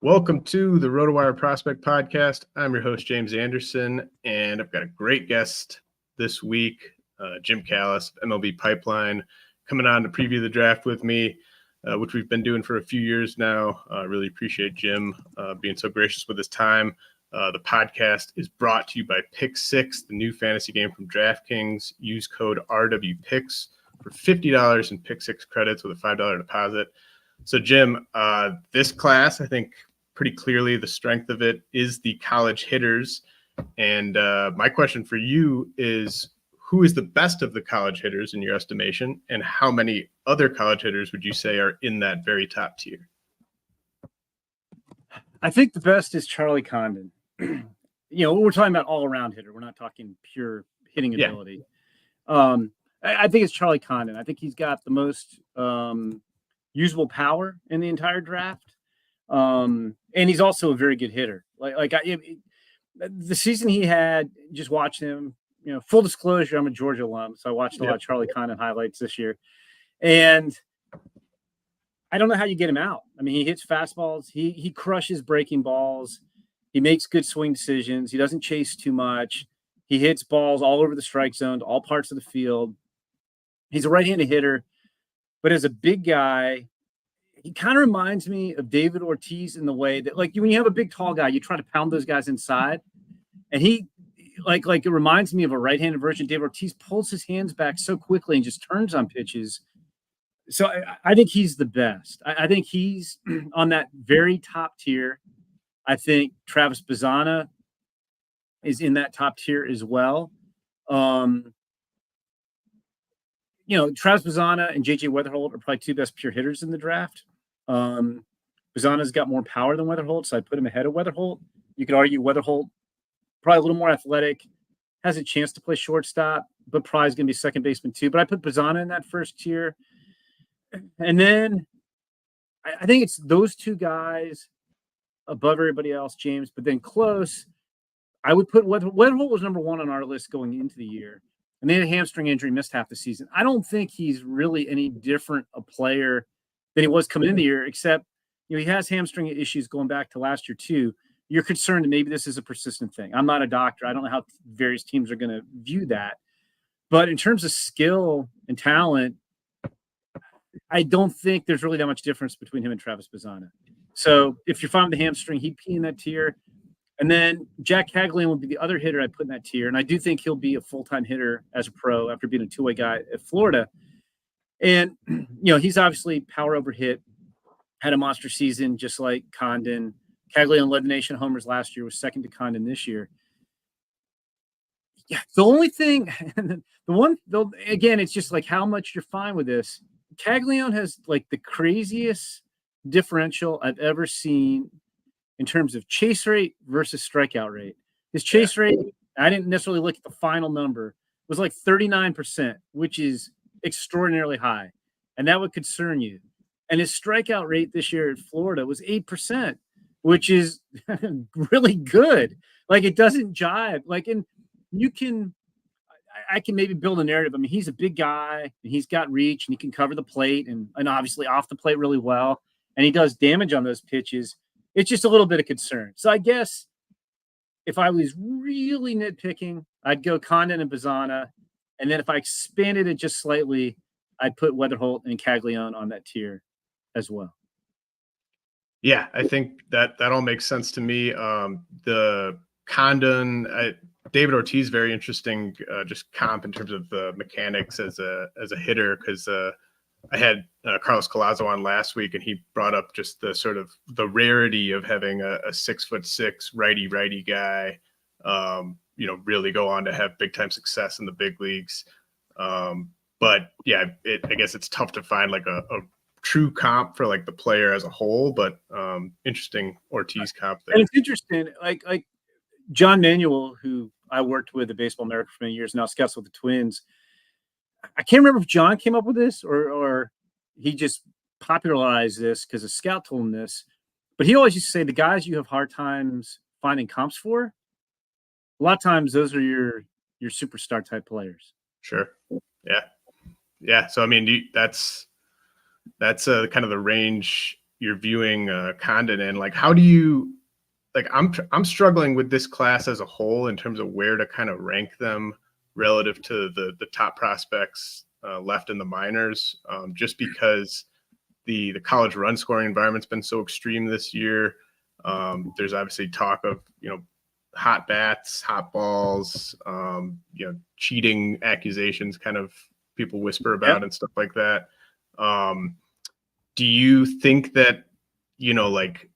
Welcome to the RotoWire Prospect Podcast. I'm your host, James Anderson, and I've got a great guest this week, Jim Callis of MLB Pipeline, coming on to preview the draft with me, which we've been doing for a few years now. Really appreciate Jim being so gracious with his time. The podcast is brought to you by PickSix, the new fantasy game from Draftkings. Use code RWPicks for $50 in PickSix credits with a $5 deposit. So, Jim, this class, I think pretty clearly the strength of it is the college hitters. And my question for you is, who is the best of the college hitters in your estimation, and how many other college hitters would you say are in that very top tier? I think the best is Charlie Condon. We're talking about all-around hitter. We're not talking pure hitting ability. I think it's Charlie Condon. I think he's got the most usable power in the entire draft. And he's also a very good hitter. The season he had, just watched him, full disclosure, I'm a Georgia alum, so I watched a lot of Charlie Condon highlights this year. And I don't know how you get him out. I mean, he hits fastballs. He crushes breaking balls. He makes good swing decisions. He doesn't chase too much. He hits balls all over the strike zone, all parts of the field. He's a right-handed hitter, but as a big guy, he kind of reminds me of David Ortiz in the way that, when you have a big, tall guy, you try to pound those guys inside. And he, it reminds me of a right-handed version. David Ortiz pulls his hands back so quickly and just turns on pitches. So I think he's the best. I think he's on that very top tier. I think Travis Bazzana is in that top tier as well. Travis Bazzana and J.J. Weatherholt are probably two best pure hitters in the draft. Bazzana's got more power than Weatherholt, so I put him ahead of Weatherholt. You could argue Weatherholt probably a little more athletic, has a chance to play shortstop, but probably is going to be second baseman too. But I put Bazzana in that first tier. And then I think it's those two guys above everybody else, James, but then close. I would put Weatherholt was number one on our list going into the year. And then a hamstring injury, missed half the season. I don't think he's really any different a player than he was coming in the year, except he has hamstring issues going back to last year too. You're concerned that maybe this is a persistent thing. I'm not a doctor. I don't know how various teams are going to view that. But in terms of skill and talent, I don't think there's really that much difference between him and Travis Bazzana. So if you're fine with the hamstring, he'd be in that tier. And then Jack Caglione would be the other hitter I put in that tier. And I do think he'll be a full-time hitter as a pro after being a two-way guy at Florida. And, he's obviously power over hit, had a monster season just like Condon. Caglione led the nation homers last year, was second to Condon this year. Yeah, the only thing, again, it's just how much you're fine with this. Caglione has the craziest differential I've ever seen in terms of chase rate versus strikeout rate. His chase rate, I didn't necessarily look at the final number, was 39%, which is extraordinarily high. And that would concern you. And his strikeout rate this year at Florida was 8%, which is really good. It doesn't jive. I can maybe build a narrative. I mean, he's a big guy and he's got reach and he can cover the plate and obviously off the plate really well. And he does damage on those pitches. It's just a little bit of concern. So I guess if I was really nitpicking, I'd go Condon and Bazzana. And then if I expanded it just slightly, I'd put Weatherholt and Caglione on that tier as well. Yeah, I think that all makes sense to me. The Condon, David Ortiz, very interesting, just comp in terms of the mechanics as a hitter, because I had Carlos Collazo on last week, and he brought up just the sort of the rarity of having a 6'6" righty guy, really go on to have big time success in the big leagues. But yeah, I guess it's tough to find a true comp for the player as a whole, but interesting Ortiz comp there. And it's interesting, like John Manuel, who I worked with at Baseball America for many years now, scouts with the Twins. I can't remember if John came up with this or he just popularized this because a scout told him this, but he always used to say the guys you have hard times finding comps for, a lot of times those are your superstar type players. Sure. Yeah. So I mean, that's kind of the range you're viewing Condon in. Like, how do you like? I'm struggling with this class as a whole in terms of where to kind of rank them relative to the top prospects left in the minors, just because the college run scoring environment's been so extreme this year. There's obviously talk of, hot bats, hot balls, cheating accusations kind of people whisper about and stuff like that. Do you think that, like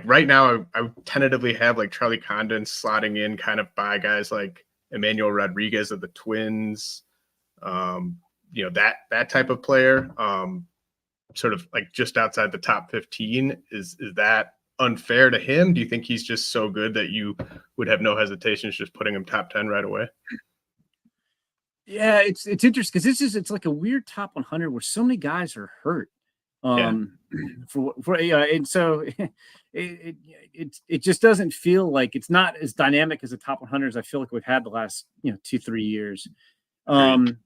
right now I tentatively have like Charlie Condon slotting in kind of by guys like Emmanuel Rodriguez of the Twins, that type of player, sort of like just outside the top 15. Is that unfair to him? Do you think he's just so good that you would have no hesitations just putting him top 10 right away? Yeah, it's interesting because it's like a weird top 100 where so many guys are hurt. And so it just doesn't feel like it's not as dynamic as the top 100 as I feel like we've had the last 2-3 years. And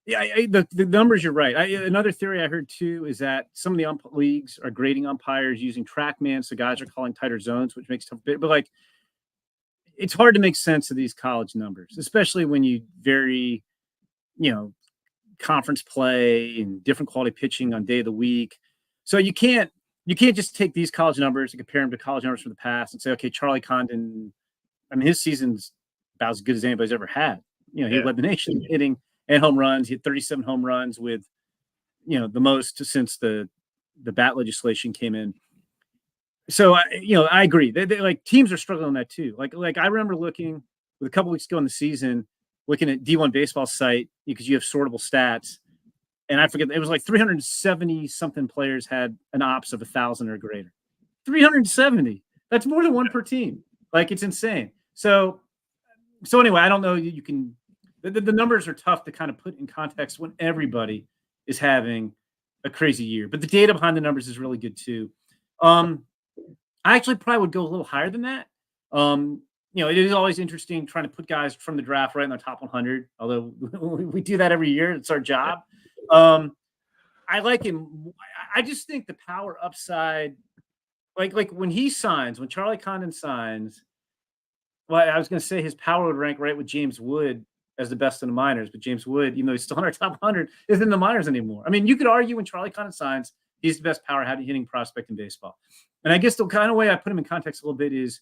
the numbers, you're right. Another theory I heard too is that some of the leagues are grading umpires using TrackMan, so guys are calling tighter zones, which makes it tough. But like, it's hard to make sense of these college numbers, especially when you vary, conference play and different quality pitching on day of the week. So you can't just take these college numbers and compare them to college numbers from the past and say, okay, Charlie Condon, I mean, his season's about as good as anybody's ever had. He led the nation in hitting and home runs. He had 37 home runs with, the most since the bat legislation came in. So, I agree. They like teams are struggling on that too. Like I remember looking with a couple weeks ago in the season, looking at D1 baseball site because you have sortable stats. And I forget, it was like 370 something players had an ops of 1,000 or greater. 370. That's more than one per team. Like, it's insane. So anyway, I don't know. You can, the numbers are tough to kind of put in context when everybody is having a crazy year, but the data behind the numbers is really good too. I actually probably would go a little higher than that. It is always interesting trying to put guys from the draft right in the top 100, although we do that every year. It's our job. I like him. I just think the power upside, like when he signs, when Charlie Condon signs, well, I was going to say his power would rank right with James Wood as the best in the minors, but James Wood, even though he's still in our top 100, isn't in the minors anymore. I mean, you could argue when Charlie Condon signs, he's the best power hitting prospect in baseball. And I guess the kind of way I put him in context a little bit is,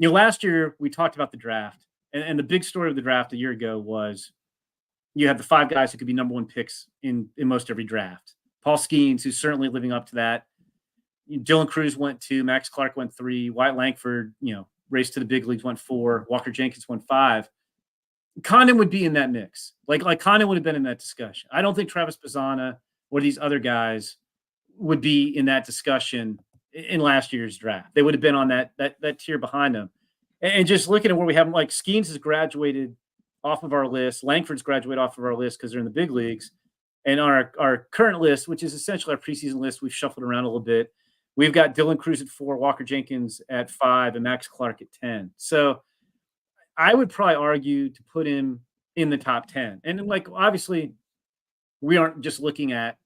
last year we talked about the draft, and the big story of the draft a year ago was you had the 5 guys who could be number 1 picks in most every draft. Paul Skeens, who's certainly living up to that. Dylan Cruz went 2, Max Clark went 3, Wyatt Langford, raced to the big leagues, went 4, Walker Jenkins went 5. Condon would be in that mix. Like Condon would have been in that discussion. I don't think Travis Bazzana or these other guys would be in that discussion in last year's draft. They would have been on that tier behind them. And just looking at where we have them, like Skeens has graduated off of our list. Langford's graduated off of our list because they're in the big leagues. And our current list, which is essentially our preseason list, we've shuffled around a little bit. We've got Dylan Cruz at 4, Walker Jenkins at 5, and Max Clark at 10. So I would probably argue to put him in the top 10. And obviously, we aren't just looking at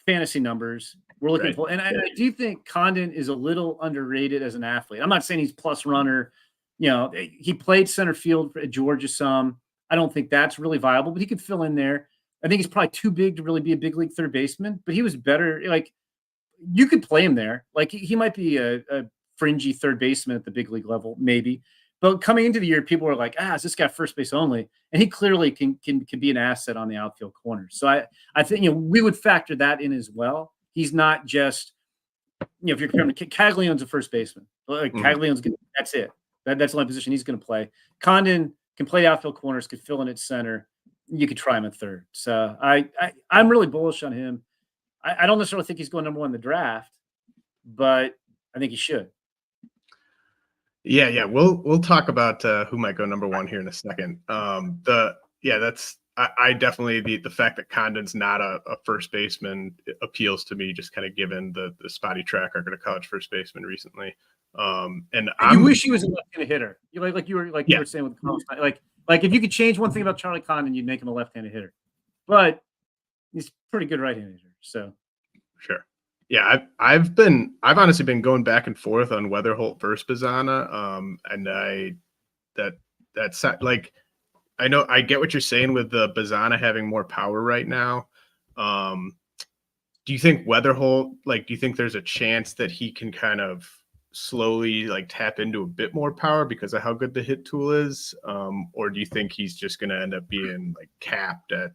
fantasy numbers. We're looking for, and I do think Condon is a little underrated as an athlete. I'm not saying he's plus runner. He played center field at Georgia some. I don't think that's really viable, but he could fill in there. I think he's probably too big to really be a big league third baseman, but he was better. Like, you could play him there. Like, he might be a fringy third baseman at the big league level, maybe. But coming into the year, people were like, is this guy first base only? And he clearly can be an asset on the outfield corner. So I think, we would factor that in as well. He's not just, if you're comparing to Caglione's a first baseman. Like, Caglione's good. That's it. That's the only position he's going to play. Condon can play outfield corners, could fill in at center. You could try him at third. So I'm really bullish on him. I don't necessarily think he's going number 1 in the draft, but I think he should. Yeah. We'll talk about who might go number 1 here in a second. I definitely, the fact that Condon's not a first baseman appeals to me, just kind of given the spotty track record of college first baseman recently. And I wish he was a left-handed hitter. You were saying with the like if you could change one thing about Charlie Condon, you'd make him a left-handed hitter. But he's pretty good right-handed hitter. So Sure. Yeah, I've honestly been going back and forth on Weatherholt versus Bazzana. And that's like, I know I get what you're saying with the Bazzana having more power right now. Do you think Weatherholt, like, do you think there's a chance that he can kind of slowly like tap into a bit more power because of how good the hit tool is? Or do you think he's just going to end up being like capped at,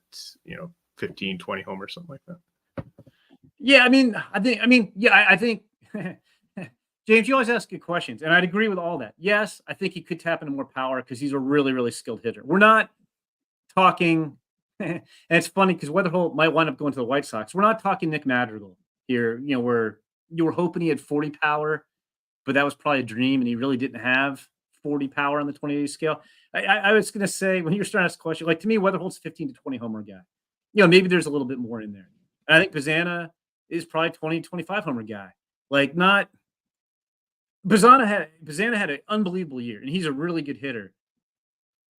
15, 20 homers, something like that? Yeah, I think James, you always ask good questions, and I'd agree with all that. Yes, I think he could tap into more power because he's a really, really skilled hitter. We're not talking, and it's funny because Weatherholt might wind up going to the White Sox. We're not talking Nick Madrigal here, where you were hoping he had 40 power, but that was probably a dream, and he really didn't have 40 power on the 20-day scale. I was going to say, when you were starting to ask a question, like, to me, Weatherholt's 15 to 20 homer guy. Maybe there's a little bit more in there. And I think Bazzana is probably 20, 25 homer guy. Like, not Bazzana had an unbelievable year, and he's a really good hitter.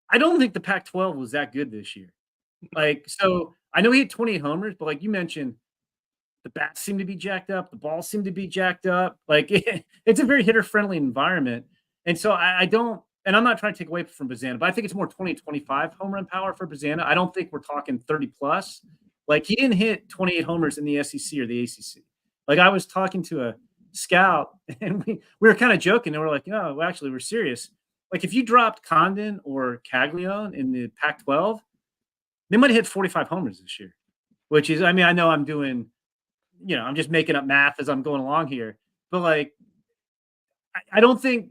I don't think the Pac-12 was that good this year. Like, so I know he had 28 homers, but like you mentioned, the bats seem to be jacked up, the balls seem to be jacked up. Like, it's a very hitter-friendly environment. And so I don't, and I'm not trying to take away from Bazzana, but I think it's more 20, 25 home run power for Bazzana. I don't think we're talking 30 plus. Like, he didn't hit 28 homers in the SEC or the ACC. Like, I was talking to a scout, and we were kind of joking, and we're like, well, actually, we're serious. Like, if you dropped Condon or Caglione in the Pac-12, they might have hit 45 homers this year, which is, I know I'm doing, I'm just making up math as I'm going along here. But, like, I don't think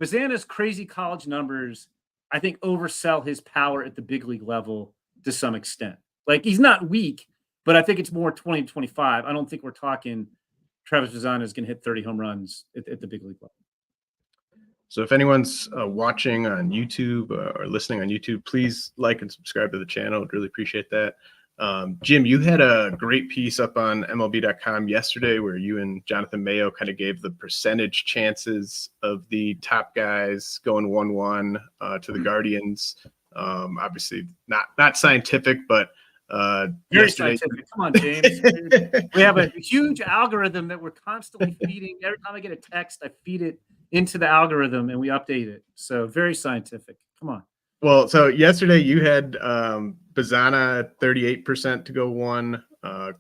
Bazzana's crazy college numbers, I think, oversell his power at the big league level to some extent. Like, he's not weak, but I think it's more 20 to 25. I don't think we're talking Travis Bazzana is going to hit 30 home runs at the big league level. So if anyone's watching on YouTube or listening on YouTube, please like and subscribe to the channel. I'd really appreciate that. Jim, you had a great piece up on MLB.com yesterday where you and Jonathan Mayo kind of gave the percentage chances of the top guys going 1-1 to the Guardians. Obviously not scientific, but very scientific. Come on, James. We have a huge algorithm that we're constantly feeding. Every time I get a text, I feed it into the algorithm and we update it. So very scientific. Come on. Well, so yesterday you had Bazzana 38% to go 1,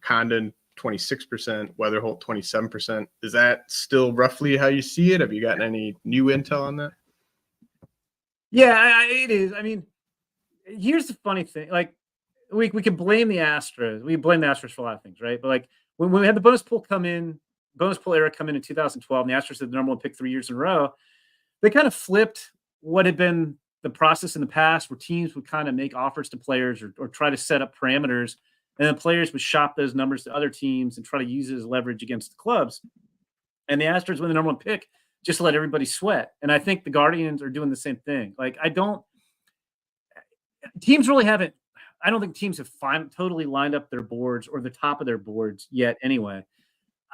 Condon 26%, Weatherholt 27%. Is that still roughly how you see it? Have you gotten any new intel on that? Yeah, it is. Here's the funny thing. Like, we can blame the Astros. We blame the Astros for a lot of things, right? But like, when we had the bonus pool era come in 2012, and the Astros had the number one pick 3 years in a row, they kind of flipped what had been the process in the past, where teams would kind of make offers to players or try to set up parameters, and then players would shop those numbers to other teams and try to use it as leverage against the clubs. And the Astros win the number one pick just to let everybody sweat. And I think the Guardians are doing the same thing. Like, I don't think teams have totally lined up their boards or the top of their boards yet anyway.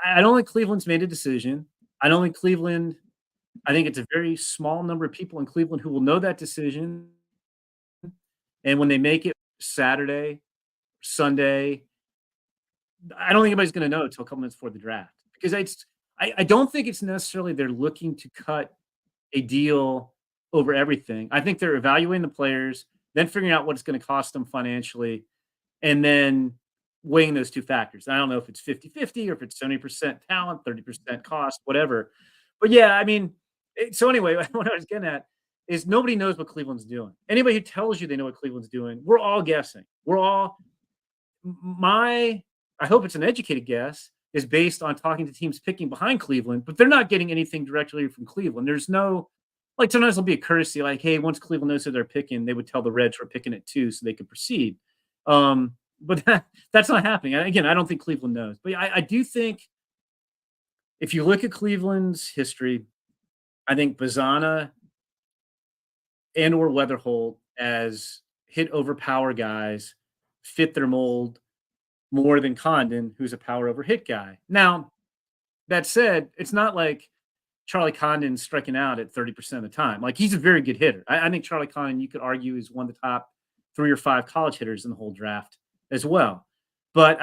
I don't think Cleveland's made a decision. I think it's a very small number of people in Cleveland who will know that decision. And when they make it Saturday, Sunday, I don't think anybody's going to know until a couple minutes before the draft. Because I don't think it's necessarily they're looking to cut a deal over everything. I think they're evaluating the players, then figuring out what it's going to cost them financially, and then weighing those two factors. I don't know if it's 50-50 or if it's 70% talent, 30% cost, whatever. But yeah, so anyway, what I was getting at is nobody knows what Cleveland's doing. Anybody who tells you they know what Cleveland's doing, we're all guessing. I hope it's an educated guess, is based on talking to teams picking behind Cleveland, but they're not getting anything directly from Cleveland. There's no, like, sometimes there'll be a courtesy, like, hey, once Cleveland knows who they're picking, they would tell the Reds we're picking it too, so they could proceed. But that's not happening. Again, I don't think Cleveland knows. But I do think if you look at Cleveland's history, I think Bazzana and or Weatherholt as hit over power guys fit their mold more than Condon, who's a power over hit guy. Now, that said, it's not like Charlie Condon's striking out at 30% of the time. Like, he's a very good hitter. I think Charlie Condon, you could argue, is one of the top 3 or 5 college hitters in the whole draft as well. But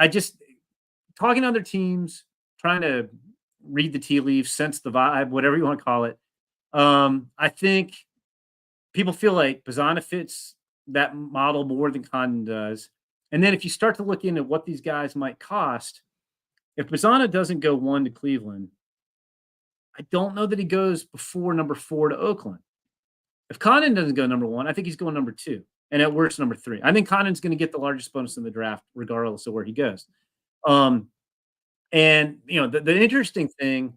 talking to other teams, trying to read the tea leaves, sense the vibe, whatever you want to call it. I think people feel like Bazzana fits that model more than Condon does. And then if you start to look into what these guys might cost, if Bazzana doesn't go 1 to Cleveland, I don't know that he goes before number 4 to Oakland. If Condon doesn't go number 1, I think he's going number 2, and at worst number 3. I think Condon's going to get the largest bonus in the draft, regardless of where he goes. And the interesting thing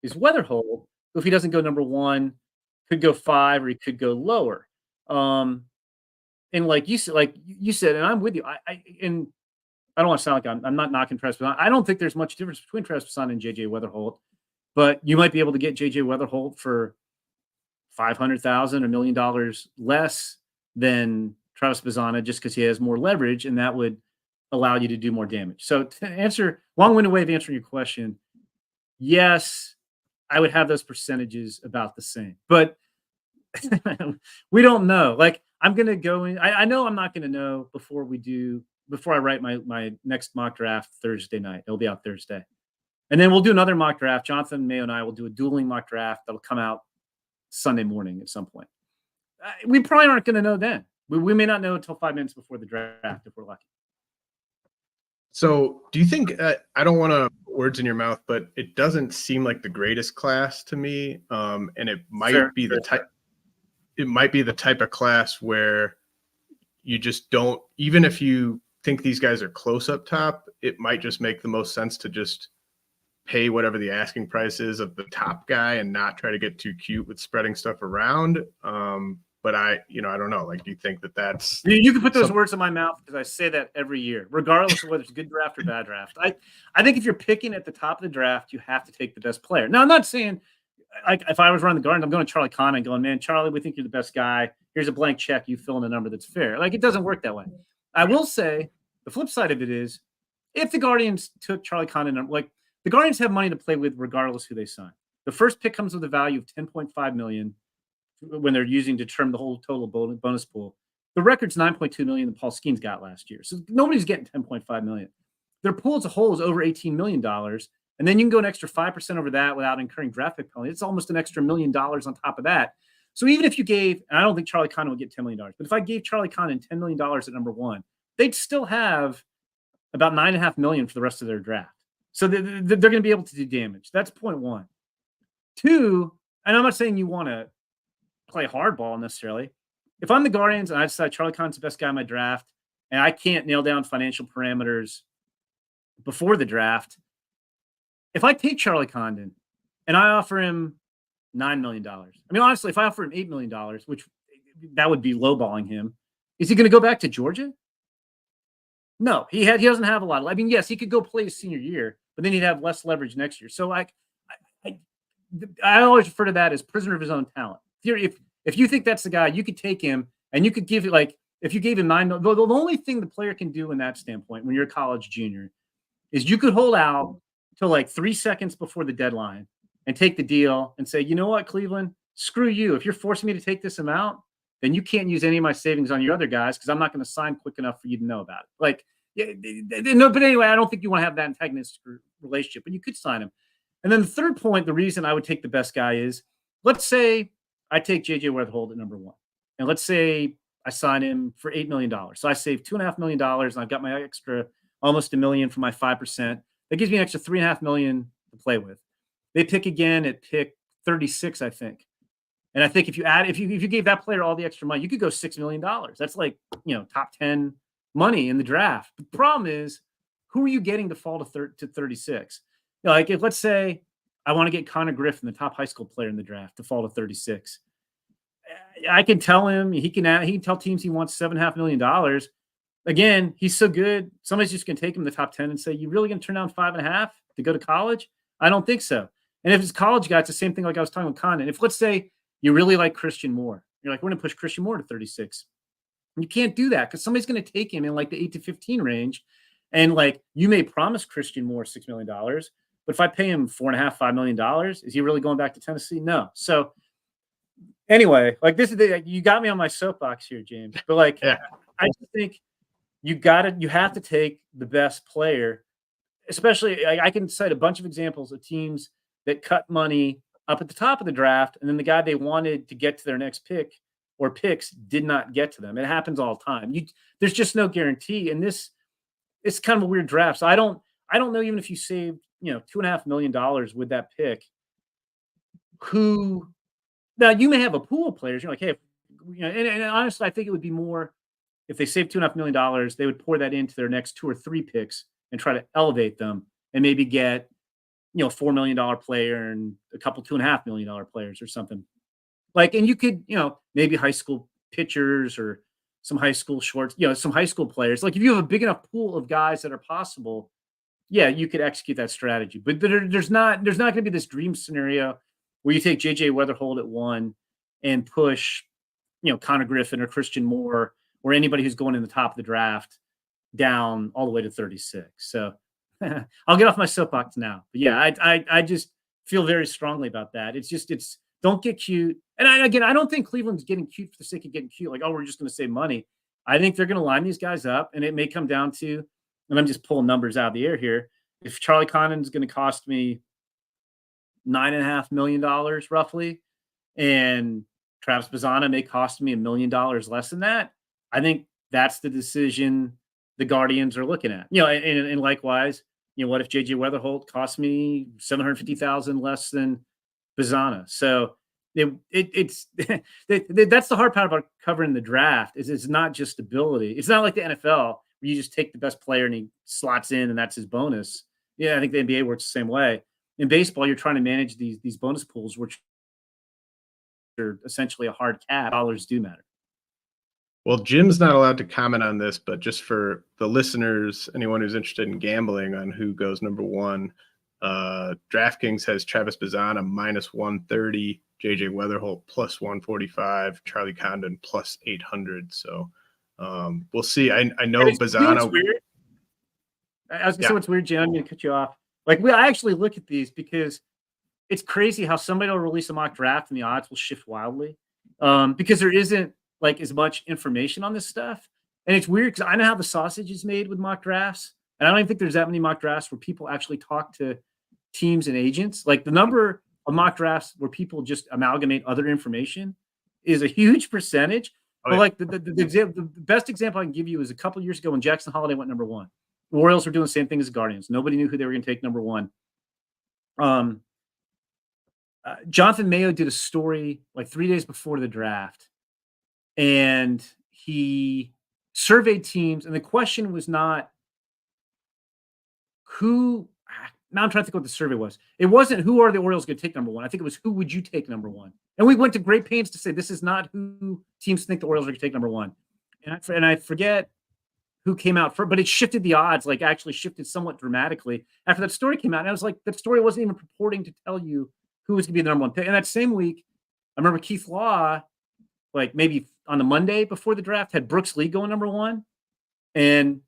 is Weatherhold, if he doesn't go number 1, could go 5 or he could go lower. And like you said, and I'm with you. I don't want to sound like I'm not knocking Travis Bazzana. I don't think there's much difference between Travis Bazzana and JJ Weatherhold, but you might be able to get JJ Weatherhold for $500,000, $1 million less than Travis Bazzana just because he has more leverage, and that would allow you to do more damage. So to answer, long-winded way of answering your question, yes, I would have those percentages about the same, but we don't know. Like, I'm going to go in. I know I'm not going to know before I write my next mock draft Thursday night. It'll be out Thursday. And then we'll do another mock draft. Jonathan, Mayo, and I will do a dueling mock draft that'll come out Sunday morning at some point. We probably aren't going to know then. We may not know until 5 minutes before the draft if we're lucky. So do you think, I don't want to put words in your mouth, but it doesn't seem like the greatest class to me. And it might be the type. It might be the type of class where you just don't, even if you think these guys are close up top, it might just make the most sense to just pay whatever the asking price is of the top guy and not try to get too cute with spreading stuff around. But I don't know. Like, do you think that's... You can put those words in my mouth because I say that every year, regardless of whether it's a good draft or bad draft. I think if you're picking at the top of the draft, you have to take the best player. Now, I'm not saying, like, if I was running the Guardians, I'm going to Charlie Condon and going, man, Charlie, we think you're the best guy. Here's a blank check. You fill in a number that's fair. Like, it doesn't work that way. I will say the flip side of it is if the Guardians took Charlie Condon, like, the Guardians have money to play with regardless who they sign. The first pick comes with a value of $10.5 million when they're using to determine the whole total bonus pool. The record's $9.2 million that Paul Skeens got last year. So nobody's getting $10.5 million. Their pool as a whole is over $18 million. And then you can go an extra 5% over that without incurring draft pick penalty. It's almost an extra $1 million on top of that. So even if you gave, and I don't think Charlie Condon would get $10 million, but if I gave Charlie Condon $10 million at number 1, they'd still have about $9.5 million for the rest of their draft. So they're going to be able to do damage. That's point 1. 2, and I'm not saying you want to play hardball necessarily. If I'm the Guardians and I decide Charlie Condon's the best guy in my draft and I can't nail down financial parameters before the draft, if I take Charlie Condon and I offer him $9 million, I mean, honestly, if I offer him $8 million, which that would be lowballing him, is he going to go back to Georgia? No, he doesn't have a lot. I mean, yes, he could go play his senior year, but then he'd have less leverage next year. So I always refer to that as prisoner of his own talent. If you think that's the guy, you could take him and you could give it, like, if you gave him $9 million, the only thing the player can do in that standpoint when you're a college junior is you could hold out till like 3 seconds before the deadline and take the deal and say, you know what, Cleveland, screw you. If you're forcing me to take this amount, then you can't use any of my savings on your other guys because I'm not going to sign quick enough for you to know about it. Like, no, but anyway, I don't think you want to have that antagonistic relationship, but you could sign him. And then the third point, the reason I would take the best guy is, let's say I take JJ Weatherhold at number 1. And let's say I sign him for $8 million. So I save $2.5 million and I've got my extra almost $1 million for my 5%. That gives me an extra $3.5 million to play with. They pick again at pick 36, I think. And I think if you gave that player all the extra money, you could go $6 million. That's like, top 10 money in the draft. The problem is, who are you getting to fall to 36? Like, if let's say I want to get Konnor Griffin, the top high school player in the draft, to fall to 36. I can tell him he can tell teams he wants $7.5 million. Again, he's so good. Somebody's just going to take him to the top 10 and say, "You really going to turn down 5.5 to go to college?" I don't think so. And if it's a college guy, it's the same thing like I was talking with Condon. If let's say you really like Christian Moore, you're like, we're going to push Christian Moore to 36. You can't do that because somebody's going to take him in like the 8 to 15 range. And like, you may promise Christian Moore $6 million, but if I pay him $4.5 million, is he really going back to Tennessee? No. So anyway, like, this is you got me on my soapbox here, James. But like, yeah. I just think you have to take the best player. especially I can cite a bunch of examples of teams that cut money up at the top of the draft, and then the guy they wanted to get to their next pick or picks did not get to them. It happens all the time. There's just no guarantee, and it's kind of a weird draft. So I don't know, even if you saved $2.5 million with that pick, who now you may have a pool of players. You're like, hey, and honestly, I think it would be more if they saved $2.5 million, they would pour that into their next 2 or 3 picks and try to elevate them and maybe get $4 million player and a couple $2.5 million players or something. Like, and you could, maybe high school pitchers or some high school shorts, some high school players. Like if you have a big enough pool of guys that are possible, yeah, you could execute that strategy. But there's not going to be this dream scenario where you take JJ Weatherhold at 1 and push, Konnor Griffin or Christian Moore or anybody who's going in the top of the draft down all the way to 36. So I'll get off my soapbox now. But yeah, I just feel very strongly about that. It's don't get cute. And I don't think Cleveland's getting cute for the sake of getting cute. Like, oh, we're just going to save money. I think they're going to line these guys up, and it may come down to, and I'm just pulling numbers out of the air here. If Charlie Condon is going to cost me $9.5 million roughly, and Travis Bazzana may cost me $1 million less than that, I think that's the decision the Guardians are looking at. And likewise, what if JJ Weatherhold cost me $750,000 less than Bazzana? So it's that's the hard part about covering the draft is it's not just stability. It's not like the NFL where you just take the best player and he slots in and that's his bonus. Yeah, I think the NBA works the same way. In baseball, you're trying to manage these bonus pools, which are essentially a hard cap. Dollars do matter. Well, Jim's not allowed to comment on this, but just for the listeners, anyone who's interested in gambling on who goes number 1, DraftKings has Travis Bazzana minus 130, JJ Weatherhold plus 145, Charlie Condon plus 800. So we'll see. I know Bazzana. Weird. I was going to say what's weird, Jim. I'm going to cut you off. Like, I actually look at these because it's crazy how somebody will release a mock draft and the odds will shift wildly because there isn't like as much information on this stuff. And it's weird because I know how the sausage is made with mock drafts. And I don't even think there's that many mock drafts where people actually talk to teams and agents. Like the number of mock drafts where people just amalgamate other information is a huge percentage. But like the best example I can give you is a couple of years ago when Jackson Holiday went number 1. The Orioles were doing the same thing as the Guardians. Nobody knew who they were going to take number 1. Jonathan Mayo did a story like 3 days before the draft, and he surveyed teams, and the question was not who. Now I'm trying to think what the survey was. It wasn't who are the Orioles going to take number 1. I think it was who would you take number 1. And we went to great pains to say this is not who teams think the Orioles are going to take number 1. And I forget who came out first, but it shifted the odds, like actually shifted somewhat dramatically after that story came out. And I was like, that story wasn't even purporting to tell you who was going to be the number 1 pick. And that same week, I remember Keith Law, like maybe on the Monday before the draft, had Brooks Lee going number 1. And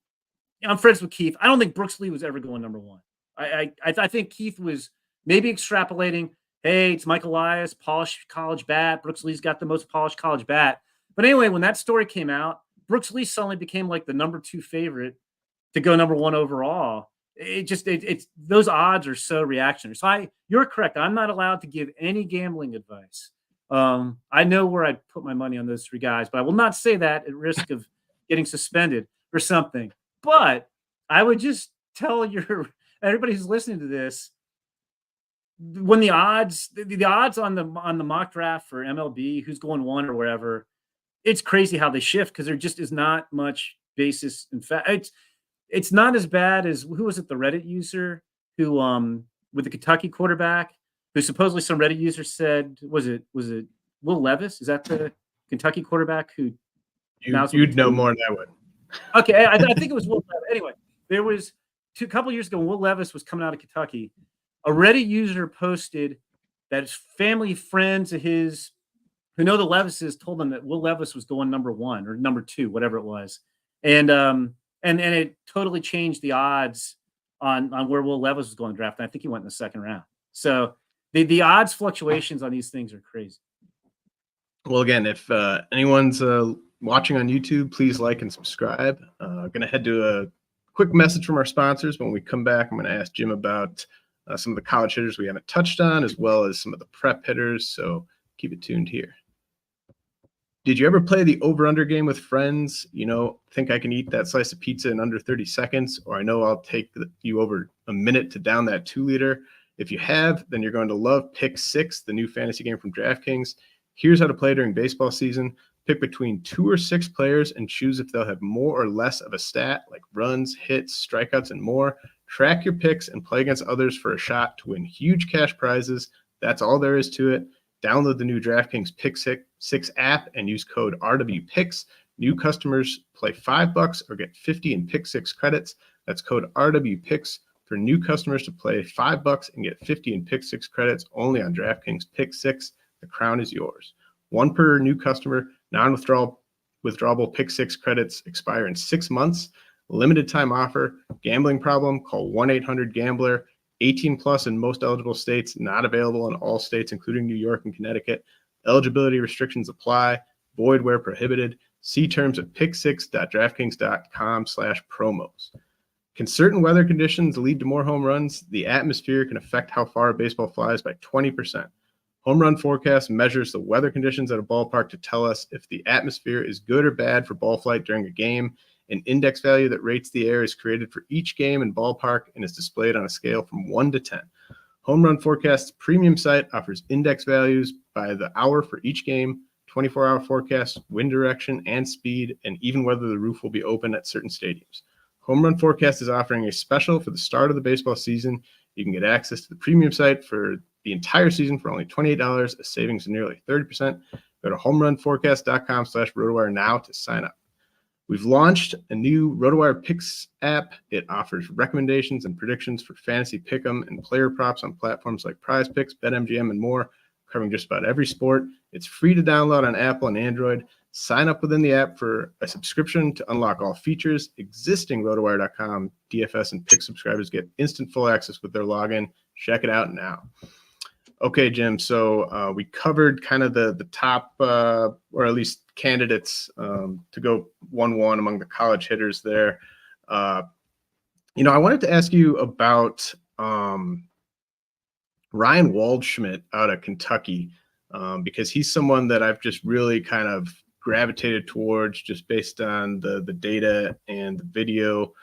I'm friends with Keith. I don't think Brooks Lee was ever going number 1. I think Keith was maybe extrapolating, hey, it's Michael Elias, polished college bat. Brooks Lee's got the most polished college bat. But anyway, when that story came out, Brooks Lee suddenly became like the number 2 favorite to go number 1 overall. It's those odds are so reactionary. So you're correct. I'm not allowed to give any gambling advice. I know where I'd put my money on those 3 guys, but I will not say that at risk of getting suspended or something. But I would just tell everybody who's listening to this, when the odds on the mock draft for MLB, who's going 1 or wherever, it's crazy how they shift because there just is not much basis. In fact, it's not as bad as who was it? The Reddit user who with the Kentucky quarterback who supposedly some Reddit user said was it Will Levis? Is that the Kentucky quarterback who? You'd know more than I would. Okay, I think it was Will Levis. Anyway, there was a couple years ago when Will Levis was coming out of Kentucky. A Reddit user posted that his family friends of his who know the Levises told them that Will Levis was going number 1 or number 2, whatever it was, and it totally changed the odds on where Will Levis was going to draft. And I think he went in the 2nd round. So the odds fluctuations on these things are crazy. Well, again, if anyone's watching on YouTube, please like and subscribe. Going to head to a quick message from our sponsors. When we come back, I'm going to ask Jim about some of the college hitters we haven't touched on, as well as some of the prep hitters. So keep it tuned here. Did you ever play the over-under game with friends? Think I can eat that slice of pizza in under 30 seconds, or I know I'll take you over a minute to down that 2-liter. If you have, then you're going to love PickSix, the new fantasy game from Draftkings. Here's how to play during baseball season. Pick between 2 or 6 players and choose if they'll have more or less of a stat, like runs, hits, strikeouts, and more. Track your picks and play against others for a shot to win huge cash prizes. That's all there is to it. Download the new DraftKings PickSix app and use code RWPicks. New customers play $5 or get 50 in PickSix credits. That's code RWPicks for new customers to play $5 and get 50 in PickSix credits only on DraftKings PickSix. The crown is yours. 1 per new customer. Non-withdrawable PickSix credits expire in 6 months. Limited time offer. Gambling problem? Call 1-800-GAMBLER. 18 plus in most eligible states, not available in all states, including New York and Connecticut. Eligibility restrictions apply. Void where prohibited. See terms at pick6.draftkings.com/promos. Can certain weather conditions lead to more home runs? The atmosphere can affect how far a baseball flies by 20%. Home Run Forecast measures the weather conditions at a ballpark to tell us if the atmosphere is good or bad for ball flight during a game. An index value that rates the air is created for each game and ballpark and is displayed on a scale from 1 to 10. Home Run Forecast's premium site offers index values by the hour for each game, 24-hour forecasts, wind direction, and speed, and even whether the roof will be open at certain stadiums. Home Run Forecast is offering a special for the start of the baseball season. You can get access to the premium site for the entire season for only $28, a savings of nearly 30%. Go to homerunforecast.com/RotoWire now to sign up. We've launched a new RotoWire Picks app. It offers recommendations and predictions for fantasy pick'em and player props on platforms like PrizePicks, BetMGM, and more, covering just about every sport. It's free to download on Apple and Android. Sign up within the app for a subscription to unlock all features. Existing RotoWire.com DFS and Pick subscribers get instant full access with their login. Check it out now. Okay, Jim. So we covered kind of the top, or at least candidates to go 1-1 among the college hitters there. I wanted to ask you about Ryan Waldschmidt out of Kentucky, because he's someone that I've just really kind of gravitated towards just based on the data and the video.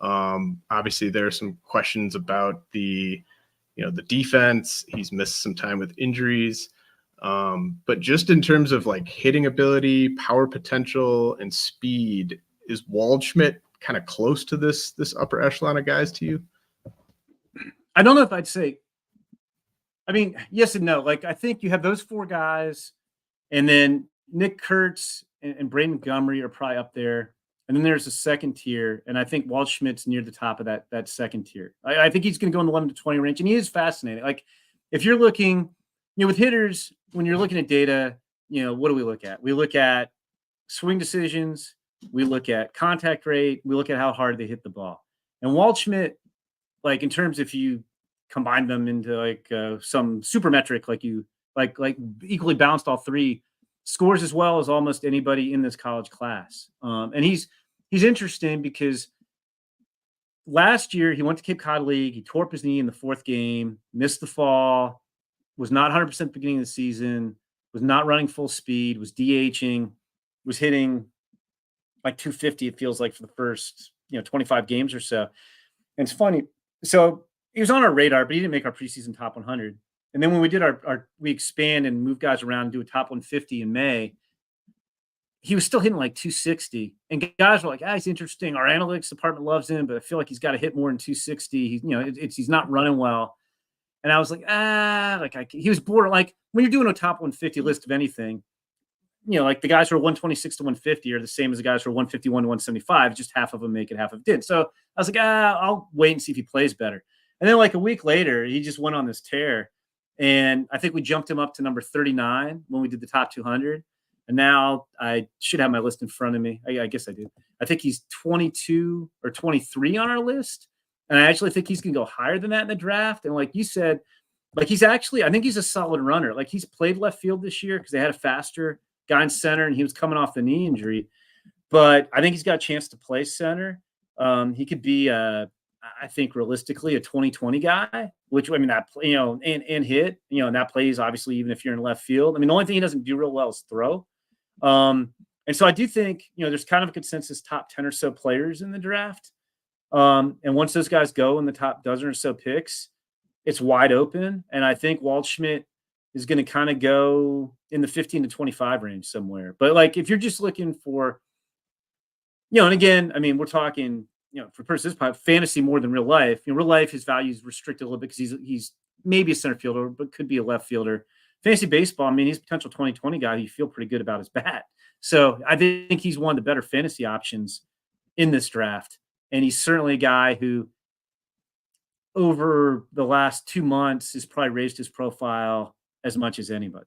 Obviously, there are some questions about the defense. He's missed some time with injuries. But just in terms of like hitting ability, power potential, and speed, is Waldschmidt kind of close to this upper echelon of guys to you? I don't know if I'd say, yes and no. Like, I think you have those 4 guys, and then Nick Kurtz and Braden Montgomery are probably up there. And then there's a second tier, and I think Waldschmidt's near the top of that second tier. I think he's going to go in the 11 to 20 range, and he is fascinating. Like, if you're looking, with hitters, when you're looking at data, what do we look at? We look at swing decisions, we look at contact rate, we look at how hard they hit the ball. And Waldschmidt, like, in terms, if you combine them into like some super metric, like equally balanced all 3, scores as well as almost anybody in this college class. And he's interesting because last year he went to Cape Cod League. He tore up his knee in the 4th game, missed the fall, was not 100% beginning of the season, was not running full speed, was DHing, was hitting like 250, it feels like, for the first 25 games or so. And it's funny. So he was on our radar, but he didn't make our preseason top 100. And then when we did we expand and move guys around and do a top 150 in May, he was still hitting like 260. And guys were like, he's interesting. Our analytics department loves him, but I feel like he's got to hit more than 260. He's not running well. And I was like, he was bored. Like, when you're doing a top 150 list of anything, like the guys who are 126 to 150 are the same as the guys who are 151 to 175. Just half of them make it, half of them didn't. So I was like, I'll wait and see if he plays better. And then like a week later, he just went on this tear. And I think we jumped him up to number 39 when we did the top 200. And now I should have my list in front of me. I guess I do. I think he's 22 or 23 on our list. And I actually think he's going to go higher than that in the draft. And like you said, like I think he's a solid runner. Like, he's played left field this year because they had a faster guy in center and he was coming off the knee injury. But I think he's got a chance to play center. He could be, I think, realistically a 20-20 guy, which, I mean, that, and hit, and that plays, obviously, even if you're in left field. I mean, the only thing he doesn't do real well is throw. And so I do think, there's kind of a consensus top 10 or so players in the draft. And once those guys go in the top dozen or so picks, it's wide open. And I think Waldschmidt is going to kind of go in the 15 to 25 range somewhere. But like, if you're just looking for, and again, I mean, we're talking, for purposes of fantasy more than real life. Real life, his value is restricted a little bit because he's maybe a center fielder, but could be a left fielder. Fantasy baseball, I mean, he's a potential 20-20 guy. You feel pretty good about his bat. So I think he's one of the better fantasy options in this draft. And he's certainly a guy who, over the last 2 months, has probably raised his profile as much as anybody.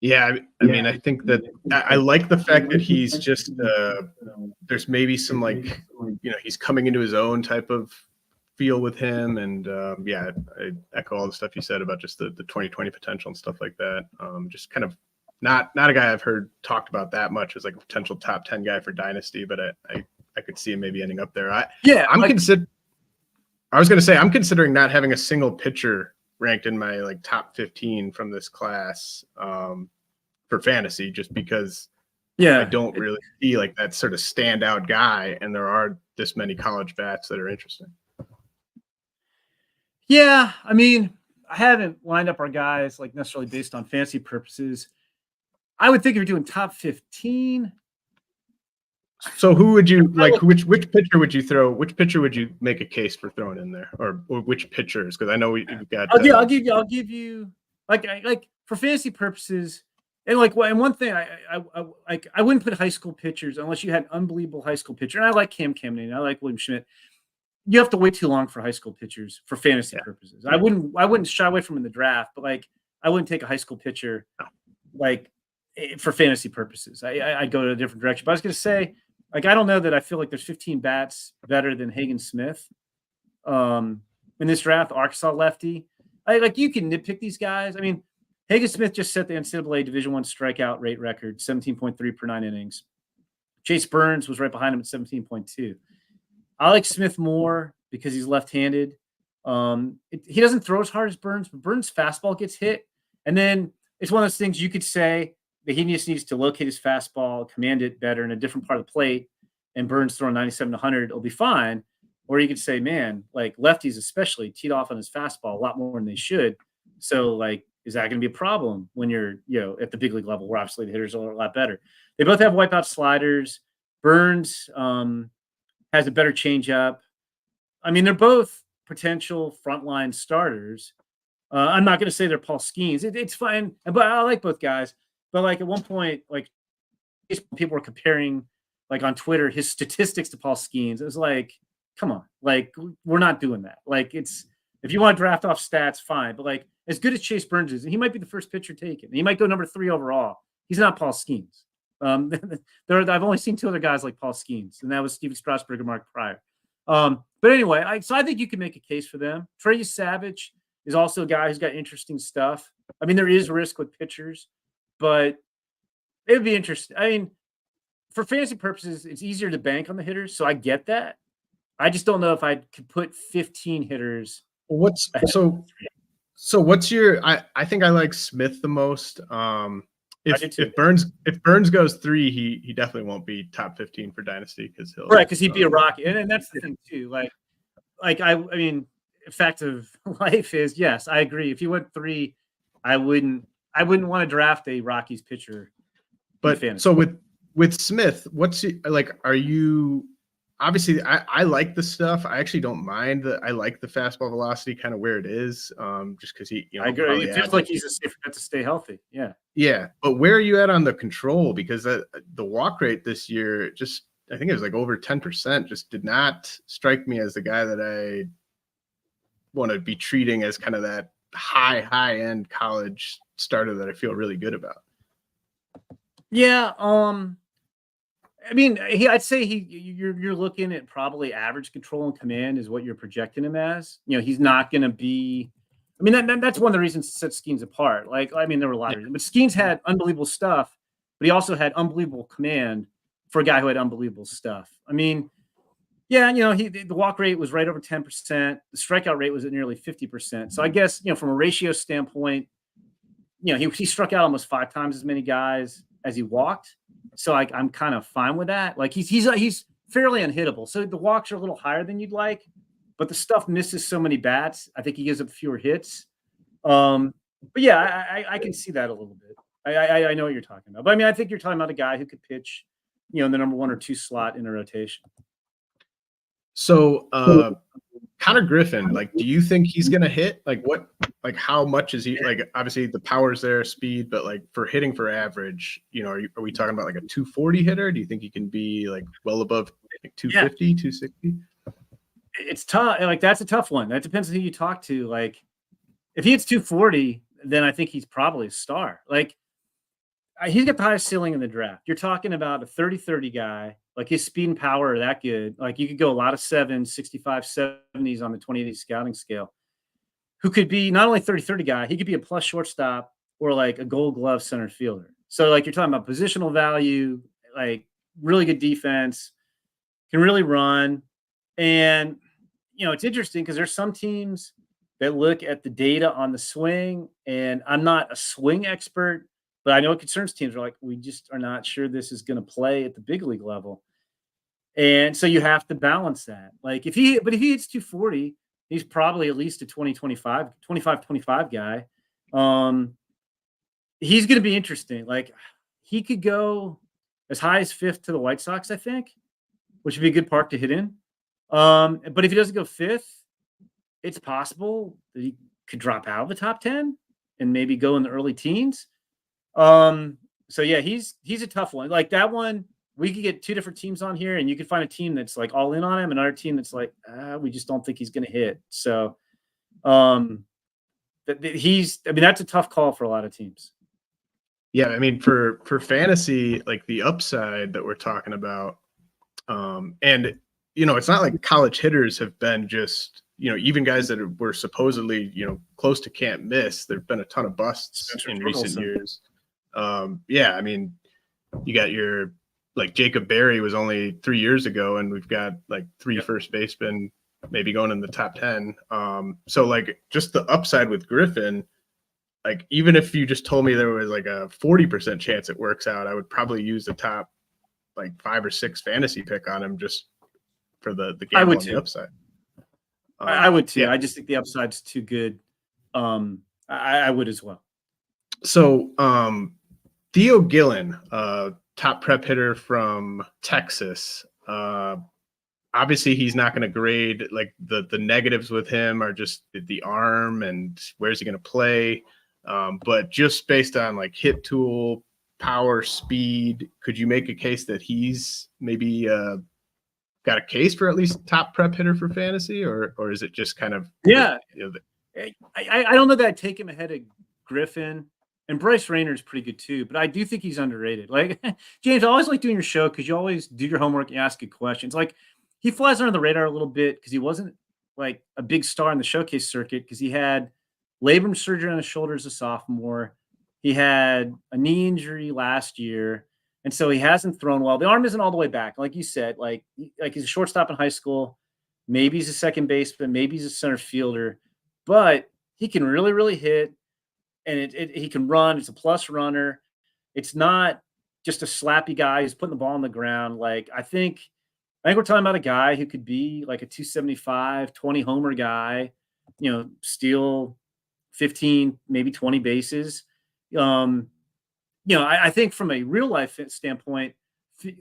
Yeah, I mean, I think that I like the fact that he's just there's maybe some he's coming into his own type of feel with him, and I echo all the stuff you said about just the 2020 potential and stuff like that. Just kind of not a guy I've heard talked about that much as like a potential top 10 guy for Dynasty, but I could see him maybe ending up there. I'm considering not having a single pitcher ranked in my top 15 from this class for fantasy, just because I don't really see that sort of standout guy, and there are this many college bats that are interesting. Yeah, I mean, I haven't lined up our guys necessarily based on fantasy purposes. I would think if you're doing top 15. So who would you which pitcher would you throw? Which pitcher would you make a case for throwing in there, or which pitchers? Because I know we've got. I'll give you for fantasy purposes, and one thing I wouldn't put high school pitchers unless you had unbelievable high school pitcher. And I like Cam Newton, I like William Schmidt. You have to wait too long for high school pitchers for fantasy purposes. I wouldn't shy away from in the draft, but I wouldn't take a high school pitcher for fantasy purposes. I'd go to a different direction. But I was going to say, I don't know that I feel like there's 15 bats better than Hagen Smith in this draft. Arkansas lefty. You can nitpick these guys. I mean, Hagen Smith just set the NCAA Division I strikeout rate record, 17.3 per 9 innings. Chase Burns was right behind him at 17.2. I like Smith more because he's left-handed. He doesn't throw as hard as Burns, but Burns' fastball gets hit. And then it's one of those things you could say that he just needs to locate his fastball, command it better in a different part of the plate, and Burns throwing 97 to 100, it'll be fine. Or you could say, man, lefties especially teed off on his fastball a lot more than they should. So, is that going to be a problem when you're, at the big league level where obviously the hitters are a lot better? They both have wipeout sliders. Burns has a better changeup. I mean, they're both potential frontline starters. I'm not going to say they're Paul Skeens. It's fine, but I like both guys. But at one point, people were comparing, on Twitter, his statistics to Paul Skeens. It was come on, we're not doing that. If you want to draft off stats, fine. But as good as Chase Burns is, he might be the first pitcher taken. He might go number 3 overall. He's not Paul Skeens. I've only seen 2 other guys like Paul Skeens, and that was Steven Strasburg and Mark Pryor. But anyway, I think you can make a case for them. Trey Savage is also a guy who's got interesting stuff. I mean, there is risk with pitchers, but it would be interesting. I mean, for fantasy purposes, it's easier to bank on the hitters, so I get that. I just don't know if I could put 15 hitters. What's your? I think I like Smith the most. If Burns goes 3, he definitely won't be top 15 for Dynasty because he'd be a Rocky, and that's the thing too. I mean, fact of life is, yes, I agree. If he went 3, I wouldn't want to draft a Rockies pitcher. But so with Smith, are you? Obviously, I like the stuff. I actually don't mind that. I like the fastball velocity kind of where it is, just because he. I agree. It feels like he's a safe bet to stay healthy. Yeah. Yeah, but where are you at on the control? Because the walk rate this year, I think it was over 10%. Just did not strike me as the guy that I want to be treating as kind of that high end college starter that I feel really good about. Yeah. I mean, I'd say you're looking at probably average control and command is what you're projecting him as. He's not going to be. I mean, that's one of the reasons to set Skeens apart. I mean, there were a lot of reasons, but Skeens had unbelievable stuff, but he also had unbelievable command for a guy who had unbelievable stuff. I mean, Yeah, the walk rate was right over 10%. The strikeout rate was at nearly 50%. So I guess, from a ratio standpoint, he struck out almost 5 times as many guys as he walked. So I'm kind of fine with that. Like he's fairly unhittable. So the walks are a little higher than you'd like, but the stuff misses so many bats. I think he gives up fewer hits. But yeah, I can see that a little bit. I know what you're talking about. But I mean, I think you're talking about a guy who could pitch, in the number 1 or 2 slot in a rotation. So, Konnor Griffin, like, do you think he's going to hit? Like, how much is he? Like, obviously the power's there, speed, but like for hitting for average, are we talking about like a 240 hitter? Do you think he can be like well above like 250, 260? It's tough. Like, that's a tough one. That depends on who you talk to. Like, if he hits 240, then I think he's probably a star. Like, he's got the highest ceiling in the draft. You're talking about a 30-30 guy. Like, his speed and power are that good. Like, you could go a lot of 7s, 65, 70s on the 2080 scouting scale. Who could be not only 30-30 guy, he could be a plus shortstop or like a Gold Glove center fielder. So, like, you're talking about positional value, like really good defense, can really run. And, it's interesting because there's some teams that look at the data on the swing, and I'm not a swing expert, but I know it concerns teams are like, we just are not sure this is going to play at the big league level. And so you have to balance that. Like, if he hits 240, he's probably at least a 25 guy. He's going to be interesting. Like, he could go as high as 5th to the White Sox, I think, which would be a good park to hit in. But if he doesn't go 5th, it's possible that he could drop out of the top 10 and maybe go in the early teens. So yeah, he's a tough one. Like, that one, we could get 2 different teams on here, and you could find a team that's like all in on him, another team that's like, we just don't think he's going to hit. So, that's a tough call for a lot of teams. Yeah, I mean, for fantasy, like the upside that we're talking about, and it's not like college hitters have been just, even guys that were supposedly, close to can't miss. There've been a ton of busts in recent years. Yeah, I mean, you got your, like, Jacob Berry was only 3 years ago, and we've got like 3 first basemen maybe going in the top 10. So like, just the upside with Griffin, like, even if you just told me there was like a 40% chance it works out, I would probably use the top like 5 or 6 fantasy pick on him just for the game on the upside. I would too. Yeah. I just think the upside's too good. I would as well. So Theo Gillen, top prep hitter from Texas. Obviously he's not going to grade, like the negatives with him are just the arm and where's he going to play. But just based on like hit tool, power, speed, could you make a case that he's maybe got a case for at least top prep hitter for fantasy, or is it just kind of, I don't know that I'd take him ahead of Griffin, and Bryce Rayner's pretty good too, but I do think he's underrated. Like, James, I always like doing your show because you always do your homework and you ask good questions. Like, he flies under the radar a little bit because he wasn't like a big star in the showcase circuit because he had labrum surgery on his shoulder as a sophomore. He had a knee injury last year. And so he hasn't thrown well. The arm isn't all the way back. Like you said, like he's a shortstop in high school. Maybe he's a second baseman. Maybe he's a center fielder. But he can really, really hit. And he can run. It's a plus runner. It's not just a slappy guy who's putting the ball on the ground. Like, I think we're talking about a guy who could be like a 275, 20 homer guy, steal 15, maybe 20 bases. I think from a real life standpoint,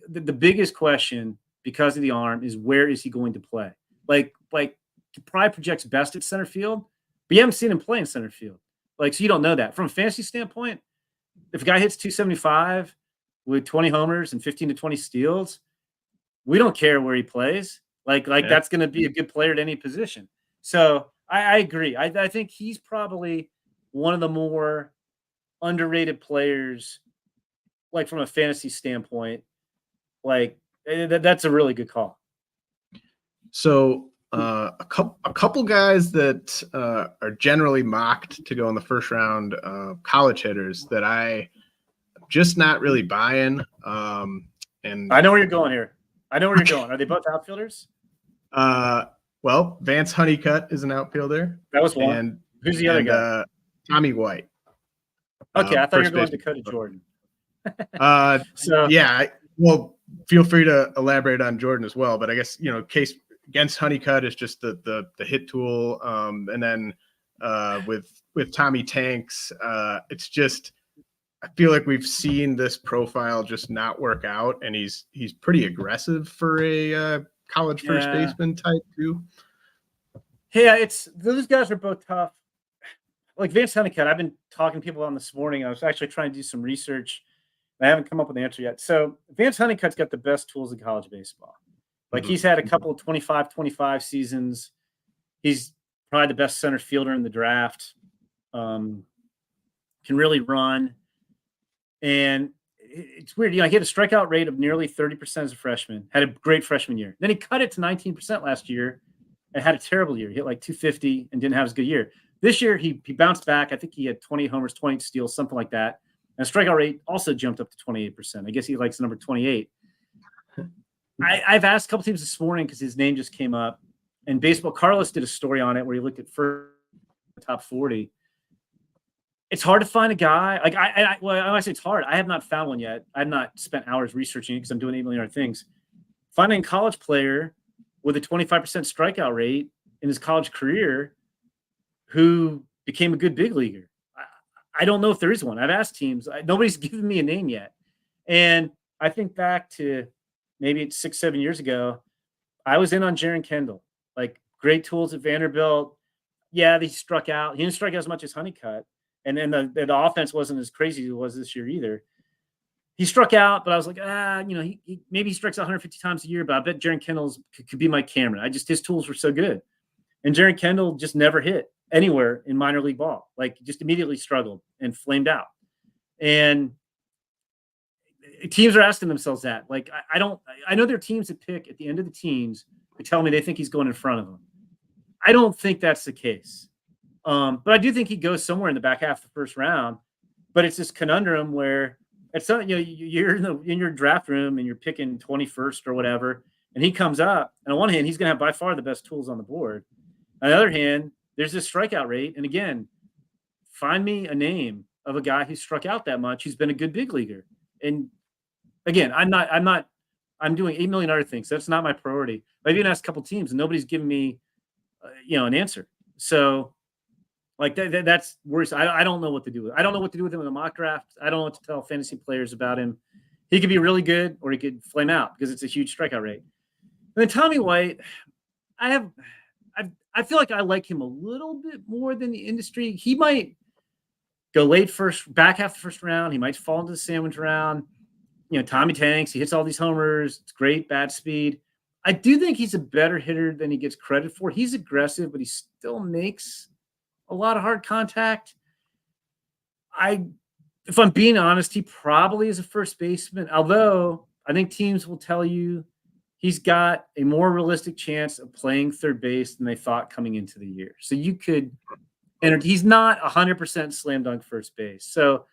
the biggest question because of the arm is where is he going to play? Like he probably projects best at center field, but you haven't seen him play in center field. Like, so you don't know that. From a fantasy standpoint, if a guy hits 275 with 20 homers and 15 to 20 steals, we don't care where he plays. That's going to be a good player at any position. So I agree. I think he's probably one of the more underrated players, like from a fantasy standpoint. Like, that's a really good call. So a couple guys that are generally mocked to go in the first round, college hitters that I just not really buying. And I know where you're going here. Are they both outfielders? Well, Vance Honeycutt is an outfielder. That was one. And who's the other guy? Tommy White. Okay, I thought you were going to Dakota Jordan. Well, feel free to elaborate on Jordan as well. But I guess case against Honeycutt is just the hit tool, and then with Tommy Tanks, it's just I feel like we've seen this profile just not work out, and he's pretty aggressive for a college first baseman type too. Yeah, those guys are both tough. Like Vance Honeycutt, I've been talking to people on this morning. I was actually trying to do some research. I haven't come up with an answer yet. So Vance Honeycutt's got the best tools in college baseball. Like he's had a couple of 25 seasons. He's probably the best center fielder in the draft. Can really run. And it's weird. He had a strikeout rate of nearly 30% as a freshman. Had a great freshman year. Then he cut it to 19% last year and had a terrible year. He hit like 250 and didn't have as good a year. This year, he bounced back. I think he had 20 homers, 20 steals, something like that. And strikeout rate also jumped up to 28%. I guess he likes number 28. I've asked a couple teams this morning because his name just came up. And Baseball Carlos did a story on it where he looked at first top 40. It's hard to find a guy. Like when I say it's hard, I have not found one yet. I've not spent hours researching it because I'm doing 8 million other things. Finding a college player with a 25% strikeout rate in his college career who became a good big leaguer. I don't know if there is one. I've asked teams. Nobody's given me a name yet. And I think back to maybe 6-7 years ago, I was in on Jaron Kendall. Like great tools at Vanderbilt. Yeah, he struck out. He didn't strike out as much as Honeycutt. And then the offense wasn't as crazy as it was this year either. He struck out, but I was like, he maybe he strikes out 150 times a year, but I bet Jaron Kendall could be my Cameron. His tools were so good. And Jaron Kendall just never hit anywhere in minor league ball, like just immediately struggled and flamed out. And teams are asking themselves that. Like, I know there are teams that pick at the end of the teens who tell me they think he's going in front of them. I don't think that's the case. But I do think he goes somewhere in the back half of the first round. But it's this conundrum where it's something, you're in your draft room and you're picking 21st or whatever, and he comes up, and on one hand, he's going to have by far the best tools on the board. On the other hand, there's this strikeout rate. And again, find me a name of a guy who struck out that much who's been a good big leaguer. And again, I'm doing 8 million other things. That's not my priority. I've even asked a couple teams and nobody's given me, an answer. So like that's worse. I don't know what to do with it. I don't know what to do with him in a mock draft. I don't know what to tell fantasy players about him. He could be really good or he could flame out because it's a huge strikeout rate. And then Tommy White, I feel like I like him a little bit more than the industry. He might go late back half the first round. He might fall into the sandwich round. Tommy Tanks, he hits all these homers. It's great, bat speed. I do think he's a better hitter than he gets credit for. He's aggressive, but he still makes a lot of hard contact. If I'm being honest, he probably is a first baseman, although I think teams will tell you he's got a more realistic chance of playing third base than they thought coming into the year. So you could – and he's not 100% slam dunk first base. So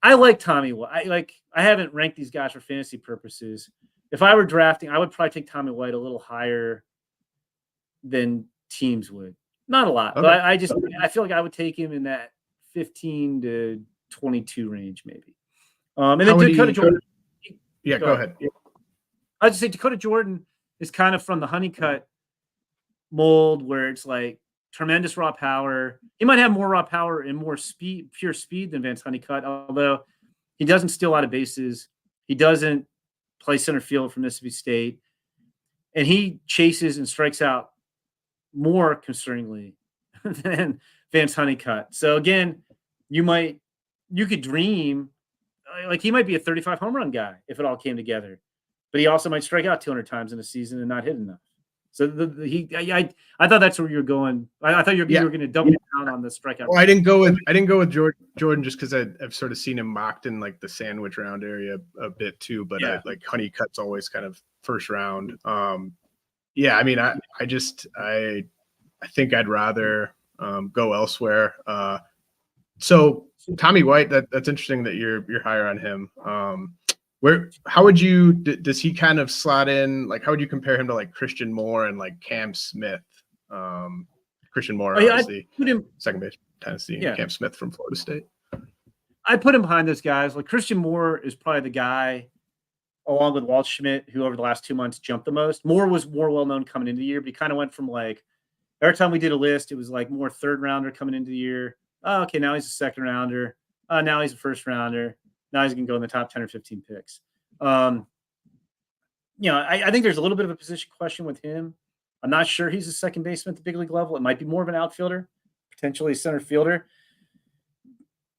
I like Tommy White. I haven't ranked these guys for fantasy purposes. If I were drafting, I would probably take Tommy White a little higher than teams would. Not a lot, okay. But I feel like I would take him in that 15 to 22 range maybe. And then Dakota Jordan. Yeah, go ahead. I'd just say Dakota Jordan is kind of from the Honeycutt mold where it's like tremendous raw power. He might have more raw power and more speed, pure speed than Vance Honeycutt, although he doesn't steal out of bases. He doesn't play center field from Mississippi State. And he chases and strikes out more concerningly than Vance Honeycutt. So again, you could dream like he might be a 35 home run guy if it all came together, but he also might strike out 200 times in a season and not hit enough. So I thought that's where you were going. I thought you were going to double down on the strikeout. Well, I didn't go with Jordan just because I've sort of seen him mocked in like the sandwich round area a bit too. But like Honeycutt's always kind of first round. I mean, I think I'd rather go elsewhere. So Tommy White, that's interesting that you're higher on him. How would you, does he kind of slot in? Like, how would you compare him to like Christian Moore and like Cam Smith? Christian Moore, obviously, second base, Tennessee, and Cam Smith from Florida State. I put him behind those guys. Like Christian Moore is probably the guy, along with Waldschmidt, who over the last 2 months jumped the most. Moore was more well-known coming into the year, but he kind of went from like, every time we did a list, it was like more third rounder coming into the year. Oh, okay, now he's a second rounder. Now he's a first rounder. Now he's going to go in the top 10 or 15 picks. I think there's a little bit of a position question with him. I'm not sure he's a second baseman at the big league level. It might be more of an outfielder, potentially a center fielder.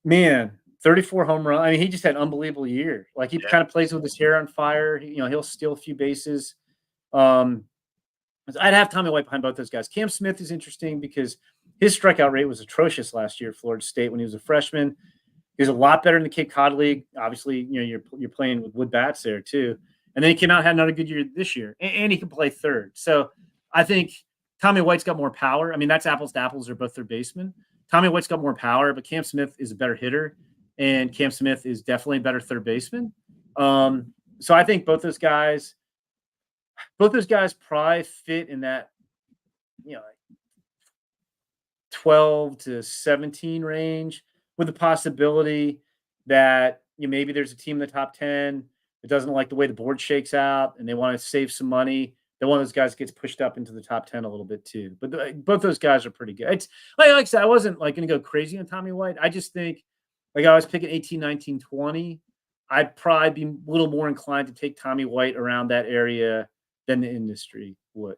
Man, 34 home run. I mean, he just had an unbelievable year. Like he kind of plays with his hair on fire. He'll steal a few bases. I'd have Tommy White behind both those guys. Cam Smith is interesting because his strikeout rate was atrocious last year at Florida State when he was a freshman. He was a lot better in the Cape Cod League. Obviously, you're playing with wood bats there too. And then he came out and had another good year this year, and he can play third. So I think Tommy White's got more power. I mean, that's apples to apples. They're both third basemen. Tommy White's got more power, but Cam Smith is a better hitter, and Cam Smith is definitely a better third baseman. So I think both those guys probably fit in that, 12 to 17 range, with the possibility that maybe there's a team in the top 10 that doesn't like the way the board shakes out and they want to save some money. Then one of those guys gets pushed up into the top 10 a little bit too. But both those guys are pretty good. It's like I said, I wasn't like going to go crazy on Tommy White. I just think like I was picking 18, 19, 20. I'd probably be a little more inclined to take Tommy White around that area than the industry would.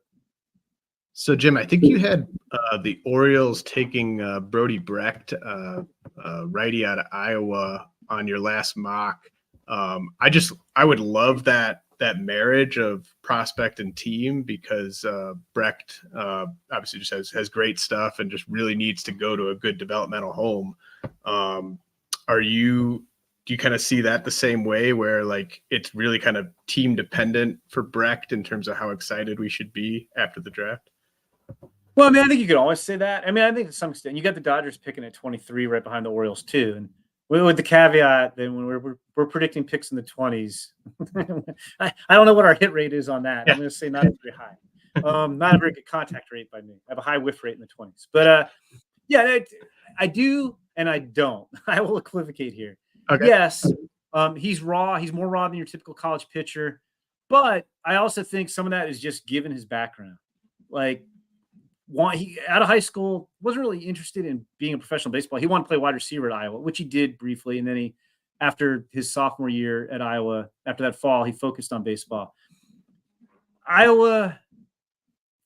So, Jim, I think you had the Orioles taking Brody Brecht, righty out of Iowa, on your last mock. I would love that marriage of prospect and team, because Brecht obviously just has great stuff and just really needs to go to a good developmental home. Do you kind of see that the same way, where like it's really kind of team dependent for Brecht in terms of how excited we should be after the draft? Well, I mean, I think you could always say that. I mean, I think to some extent, you got the Dodgers picking at 23 right behind the Orioles too. And with the caveat that when we're predicting picks in the 20s, I don't know what our hit rate is on that. I'm going to say not very high. Not a very good contact rate by me. I have a high whiff rate in the 20s. But I do and I don't. I will equivocate here. Okay. Yes, he's raw. He's more raw than your typical college pitcher. But I also think some of that is just given his background. Like, he out of high school wasn't really interested in being a professional baseball. He wanted to play wide receiver at Iowa, which he did briefly. And then after his sophomore year at Iowa, after that fall, he focused on baseball. Iowa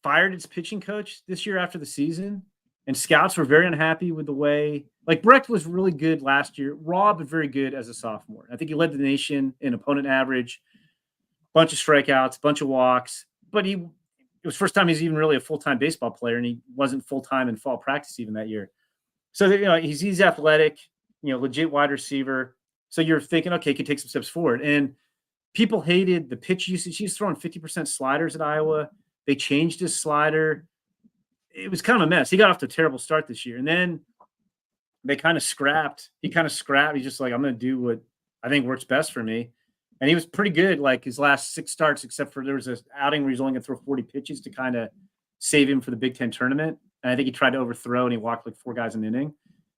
fired its pitching coach this year after the season, and scouts were very unhappy with the way, like, Brecht was really good last year, raw, but very good as a sophomore. I think he led the nation in opponent average, bunch of strikeouts, bunch of walks, but it was the first time he's even really a full-time baseball player, and he wasn't full-time in fall practice even that year. So, he's athletic, legit wide receiver. So you're thinking, okay, he could take some steps forward. And people hated the pitch usage. He's throwing 50% sliders at Iowa. They changed his slider. It was kind of a mess. He got off to a terrible start this year. And then they kind of scrapped. He's just like, I'm going to do what I think works best for me. And he was pretty good, like his last 6 starts, except for there was an outing where he's only going to throw 40 pitches to kind of save him for the Big Ten tournament. And I think he tried to overthrow, and he walked like 4 guys an inning.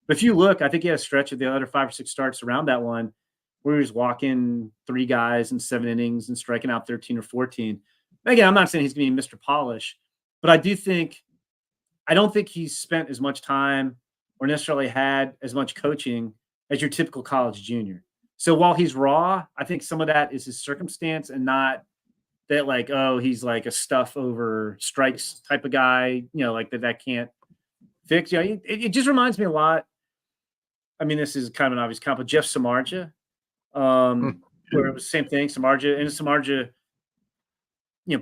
But if you look, I think he had a stretch of the other 5 or 6 starts around that one where he was walking 3 guys in 7 innings and striking out 13 or 14. Again, I'm not saying he's going to be Mr. Polish, but I don't think he's spent as much time or necessarily had as much coaching as your typical college junior. So while he's raw, I think some of that is his circumstance, and not that like, oh, he's like a stuff over strikes type of guy, like that can't fix. It just reminds me a lot. I mean, this is kind of an obvious comp, but Jeff Samardzija, where it was the same thing. Samardzija,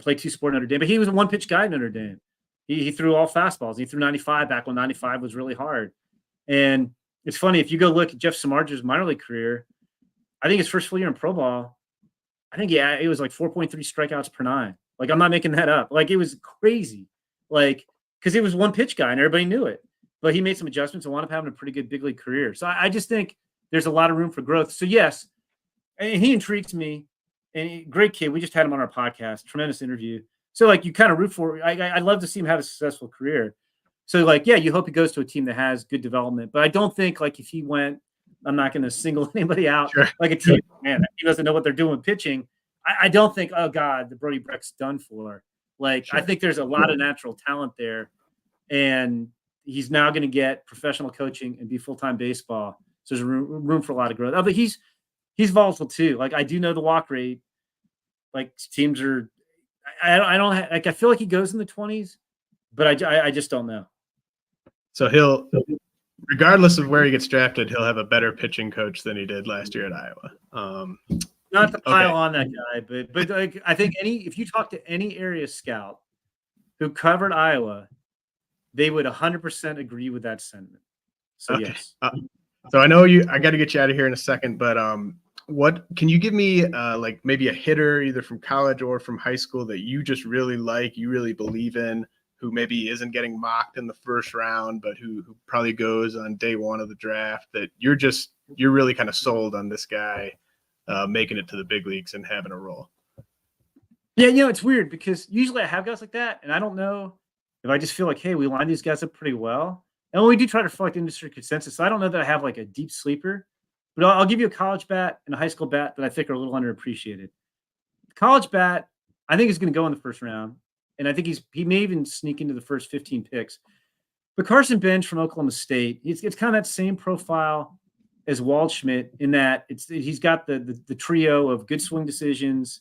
played 2 sport Notre Dame, but he was a 1-pitch guy at Notre Dame. He threw all fastballs. He threw 95 back when 95 was really hard. And it's funny, if you go look at Jeff Samardzija's minor league career, I think his first full year in pro ball, it was like 4.3 strikeouts per 9. Like, I'm not making that up. Like, it was crazy. Like, because he was 1-pitch guy and everybody knew it. But he made some adjustments and wound up having a pretty good big league career. So I just think there's a lot of room for growth. So, yes, and he intrigues me. And great kid. We just had him on our podcast. Tremendous interview. So like you kind of root for. I'd love to see him have a successful career. So like yeah, you hope he goes to a team that has good development. But I don't think like if he went, I'm not going to single anybody out. Sure. Like a team, man, he doesn't know what they're doing pitching. I don't think. Oh God, the Brody Brecht's done for. Like Sure. I think there's a lot of natural talent there, and he's now going to get professional coaching and be full-time baseball. So there's room for a lot of growth. But he's volatile too. Like I do know the walk rate. Like teams are, I don't like. I feel like he goes in the 20s, but I just don't know. So he'll, regardless of where he gets drafted, he'll have a better pitching coach than he did last year at Iowa. Not to pile on that guy, but like I think if you talk to any area scout who covered Iowa, they would 100% agree with that sentiment. So okay. yes. So I know I got to get you out of here in a second, but what can you give me like maybe a hitter either from college or from high school that you just really like, you really believe in, who maybe isn't getting mocked in the first round, but who probably goes on day one of the draft, that you're really kind of sold on this guy making it to the big leagues and having a role? Yeah, it's weird because usually I have guys like that, and I don't know if I just feel like, hey, we line these guys up pretty well. And we do try to reflect industry consensus. So I don't know that I have like a deep sleeper, but I'll give you a college bat and a high school bat that I think are a little underappreciated. The college bat, I think is going to go in the first round. And I think he may even sneak into the first 15 picks. But Carson Bench from Oklahoma State, it's kind of that same profile as Waldschmidt in that he's got the trio of good swing decisions,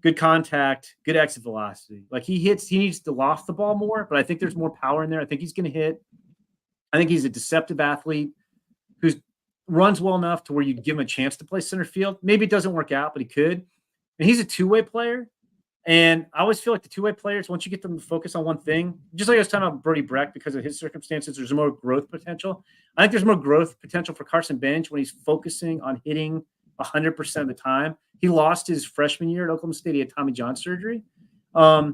good contact, good exit velocity. Like he needs to loft the ball more, but I think there's more power in there. I think he's going to hit. I think he's a deceptive athlete who runs well enough to where you'd give him a chance to play center field. Maybe it doesn't work out, but he could. And he's a two-way player. And I always feel like the two-way players, once you get them to focus on one thing, just like I was talking about Brody Brecht, because of his circumstances, there's more growth potential. I think there's more growth potential for Carson Bench when he's focusing on hitting 100% of the time. He lost his freshman year at Oklahoma State. He had Tommy John surgery. I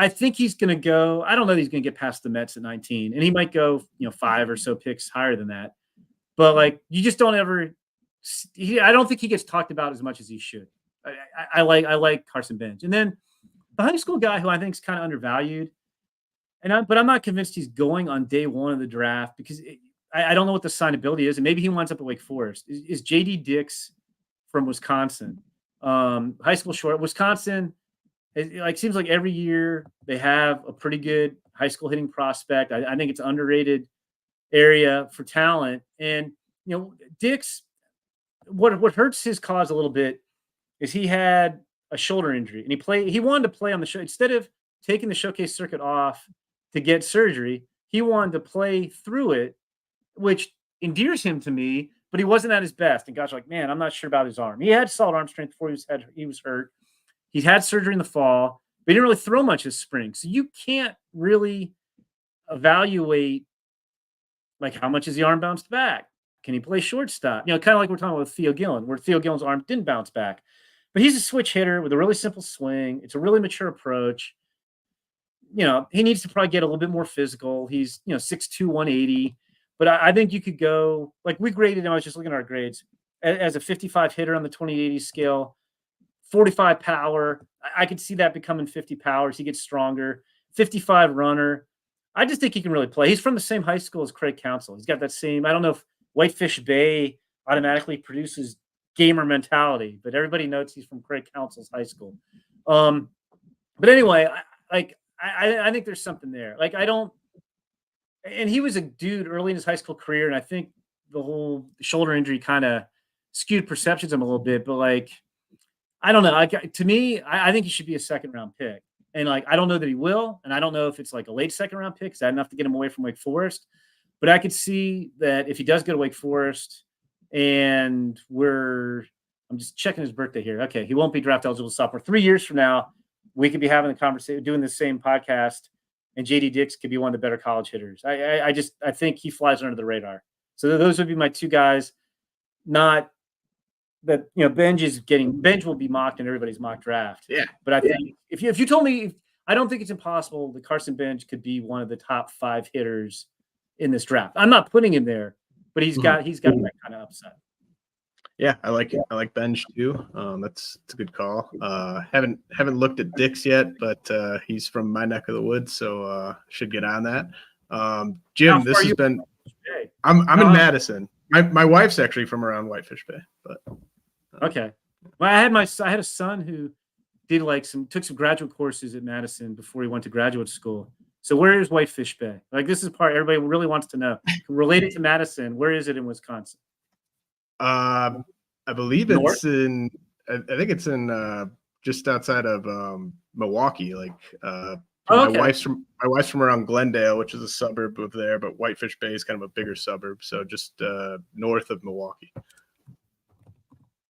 think he's going to go. I don't know that he's going to get past the Mets at 19, and he might go, 5 or so picks higher than that. But like, you just don't ever. I don't think he gets talked about as much as he should. I like Carson Bench, and then the high school guy who I think is kind of undervalued, but I'm not convinced he's going on day one of the draft because I don't know what the signability is, and maybe he winds up at Wake Forest. Is J.D. Dix from Wisconsin, high school short? Wisconsin, it seems like every year they have a pretty good high school hitting prospect. I think it's an underrated area for talent, and Dix. What hurts his cause a little bit is he had a shoulder injury, and he wanted to play on the show instead of taking the showcase circuit off to get surgery. He wanted to play through it, which endears him to me, but he wasn't at his best. And guys are like, man, I'm not sure about his arm. He had solid arm strength before he was hurt. He had surgery in the fall, but he didn't really throw much this spring. So you can't really evaluate like how much is the arm bounced back? Can he play shortstop? Kind of like we're talking about with Theo Gillen, where Theo Gillen's arm didn't bounce back. But he's a switch hitter with a really simple swing. It's a really mature approach. He needs to probably get a little bit more physical. He's, 6'2", 180. But I think you could go, like we graded him, I was just looking at our grades, as a 55 hitter on the 2080 scale, 45 power. I could see that becoming 50 power as he gets stronger. 55 runner. I just think he can really play. He's from the same high school as Craig Counsell. He's got that same, I don't know if Whitefish Bay automatically produces gamer mentality, but everybody notes he's from Craig Counsell's high school. But anyway, I think there's something there. And he was a dude early in his high school career, and I think the whole shoulder injury kind of skewed perceptions of him a little bit. But I don't know. To me, I think he should be a second round pick, and I don't know that he will, and I don't know if it's like a late second round pick. Is that enough to get him away from Wake Forest? But I could see that if he does go to Wake Forest, and I'm just checking his birthday here. Okay, he won't be draft eligible sophomore. 3 years from now, we could be having a conversation, doing the same podcast, and J.D. Dix could be one of the better college hitters. I think he flies under the radar. So those would be my two guys. Not that Bench will be mocked in everybody's mock draft. Yeah, but I think if you told me, I don't think it's impossible that Carson Bench could be one of the top 5 hitters in this draft. I'm not putting him there, but he's got that kind of upside. Yeah, I like Benj too. That's a good call. Haven't looked at Dick's yet, but he's from my neck of the woods, so should get on that. Jim, this has been. I'm in Madison. My wife's actually from around Whitefish Bay, but okay. Well, I had a son who did took some graduate courses at Madison before he went to graduate school. So where is Whitefish Bay? Like, this is part everybody really wants to know. Related to Madison, where is it in Wisconsin? I believe it's in. I think it's in just outside of Milwaukee. My wife's from around Glendale, which is a suburb of there, but Whitefish Bay is kind of a bigger suburb, so just north of Milwaukee.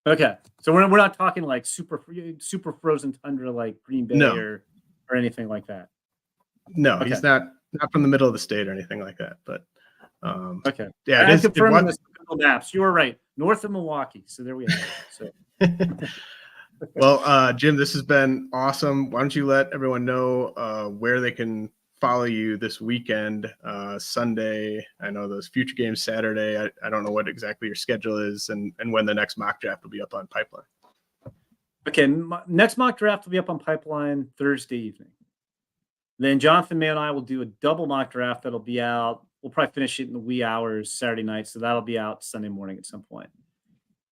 Okay, so we're not talking like super frozen tundra like Green Bay or anything like that. No, okay. He's not from the middle of the state or anything like that. But okay, yeah, it is confirmed the Google Maps. You were right, north of Milwaukee. So there we have it. So. Well, Jim, this has been awesome. Why don't you let everyone know where they can follow you this weekend, Sunday? I know those future games Saturday. I don't know what exactly your schedule is and when the next mock draft will be up on Pipeline. Okay, next mock draft will be up on Pipeline Thursday evening. Then Jonathan May and I will do a double mock draft that'll be out. We'll probably finish it in the wee hours Saturday night, so that'll be out Sunday morning at some point.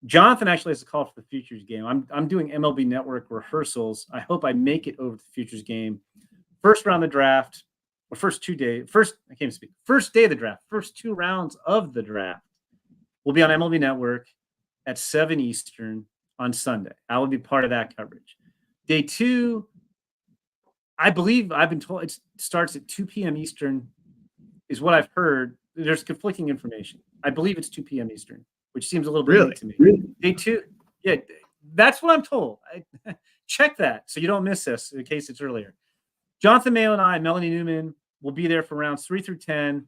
Jonathan actually has a call for the Futures game. I'm doing MLB Network rehearsals. I hope I make it over to the Futures game. First round of the draft, or first day of the draft, first 2 rounds of the draft will be on MLB Network at 7 Eastern on Sunday. I will be part of that coverage. Day 2, I believe I've been told it starts at 2 p.m. Eastern, is what I've heard. There's conflicting information. I believe it's 2 p.m. Eastern, which seems a little bit late to me. Really? Day 2, yeah, that's what I'm told. Check that so you don't miss this in case it's earlier. Jonathan Mayo and I, Melanie Newman, will be there for rounds 3 through 10,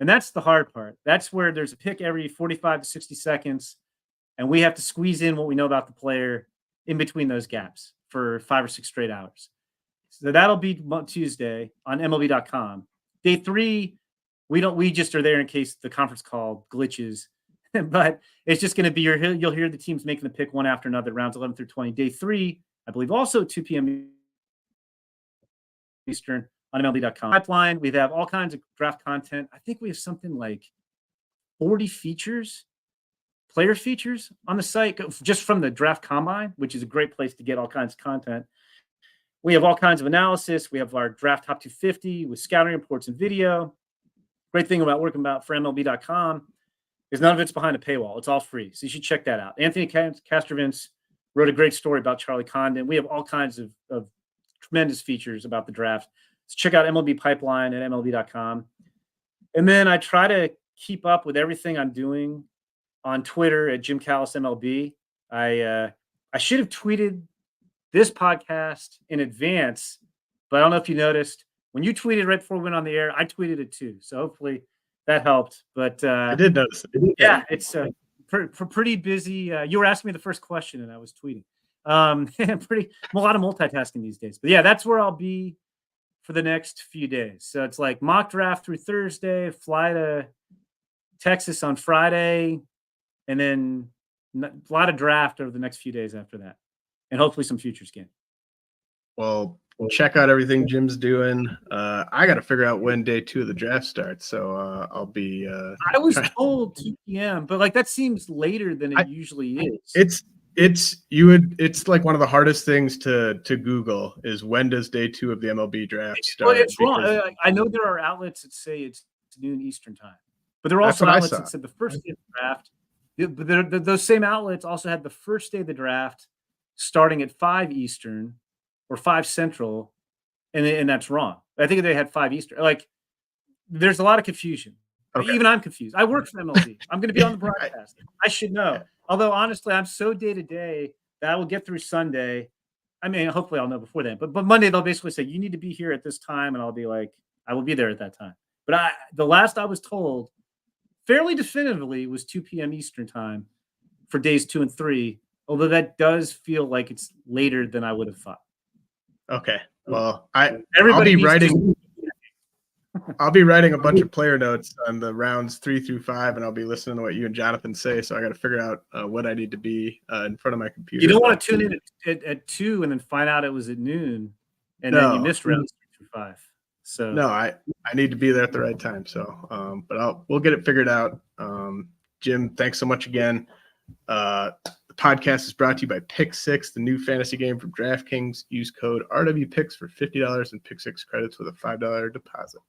and that's the hard part. That's where there's a pick every 45 to 60 seconds, and we have to squeeze in what we know about the player in between those gaps for 5 or 6 straight hours. So that'll be Tuesday on MLB.com. Day 3, we just are there in case the conference call glitches, but it's just going to be you'll hear the teams making the pick one after another, rounds 11 through 20. Day 3, I believe, also 2 p.m. Eastern on MLB.com. Pipeline, we have all kinds of draft content. I think we have something like 40 player features on the site just from the draft combine, which is a great place to get all kinds of content. We have all kinds of analysis. We have our draft top 250 with scouting reports and video. Great thing about working for MLB.com is none of it's behind a paywall. It's all free. So you should check that out. Anthony Castrovins wrote a great story about Charlie Condon. We have all kinds of tremendous features about the draft. So check out MLB Pipeline at MLB.com. And then I try to keep up with everything I'm doing on Twitter at Jim Callis MLB. I should have tweeted this podcast in advance, but I don't know if you noticed. When you tweeted right before we went on the air, I tweeted it too. So hopefully that helped. But I did notice it. Yeah, it's pretty busy. You were asking me the first question, and I was tweeting. A lot of multitasking these days. But yeah, that's where I'll be for the next few days. So it's like mock draft through Thursday, fly to Texas on Friday, and then a lot of draft over the next few days after that. And hopefully some futures game. Well, check out everything Jim's doing. I got to figure out when day 2 of the draft starts. So I'll be. I was told 2 p.m., but that seems later than it usually is. It's like one of the hardest things to Google is when does day 2 of the MLB draft start? Well, it's wrong. I know there are outlets that say it's noon Eastern time, but there are also outlets that said the first day of the draft. But those same outlets also had the first day of the draft starting at 5 Eastern or 5 Central, and that's wrong. I think they had 5 Eastern. There's a lot of confusion. Okay. Even I'm confused. I work for MLB. I'm going to be on the broadcast. I should know. Although, honestly, I'm so day-to-day that I will get through Sunday. I mean, hopefully I'll know before then. But Monday, they'll basically say, you need to be here at this time, and I'll be like, I will be there at that time. But the last I was told, fairly definitively, was 2 p.m. Eastern time for days 2 and 3, although that does feel like it's later than I would have thought. Okay. Well, I'll be writing. I'll be writing a bunch of player notes on the rounds 3 through 5, and I'll be listening to what you and Jonathan say. So I got to figure out what I need to be in front of my computer. You don't want to tune in at 2 and then find out it was at noon, and then you missed rounds 3 through 5. So no, I need to be there at the right time. So, but we'll get it figured out. Jim, thanks so much again. The podcast is brought to you by PickSix, the new fantasy game from Draftkings. Use code RWPicks for $50 in PickSix credits with a $5 deposit.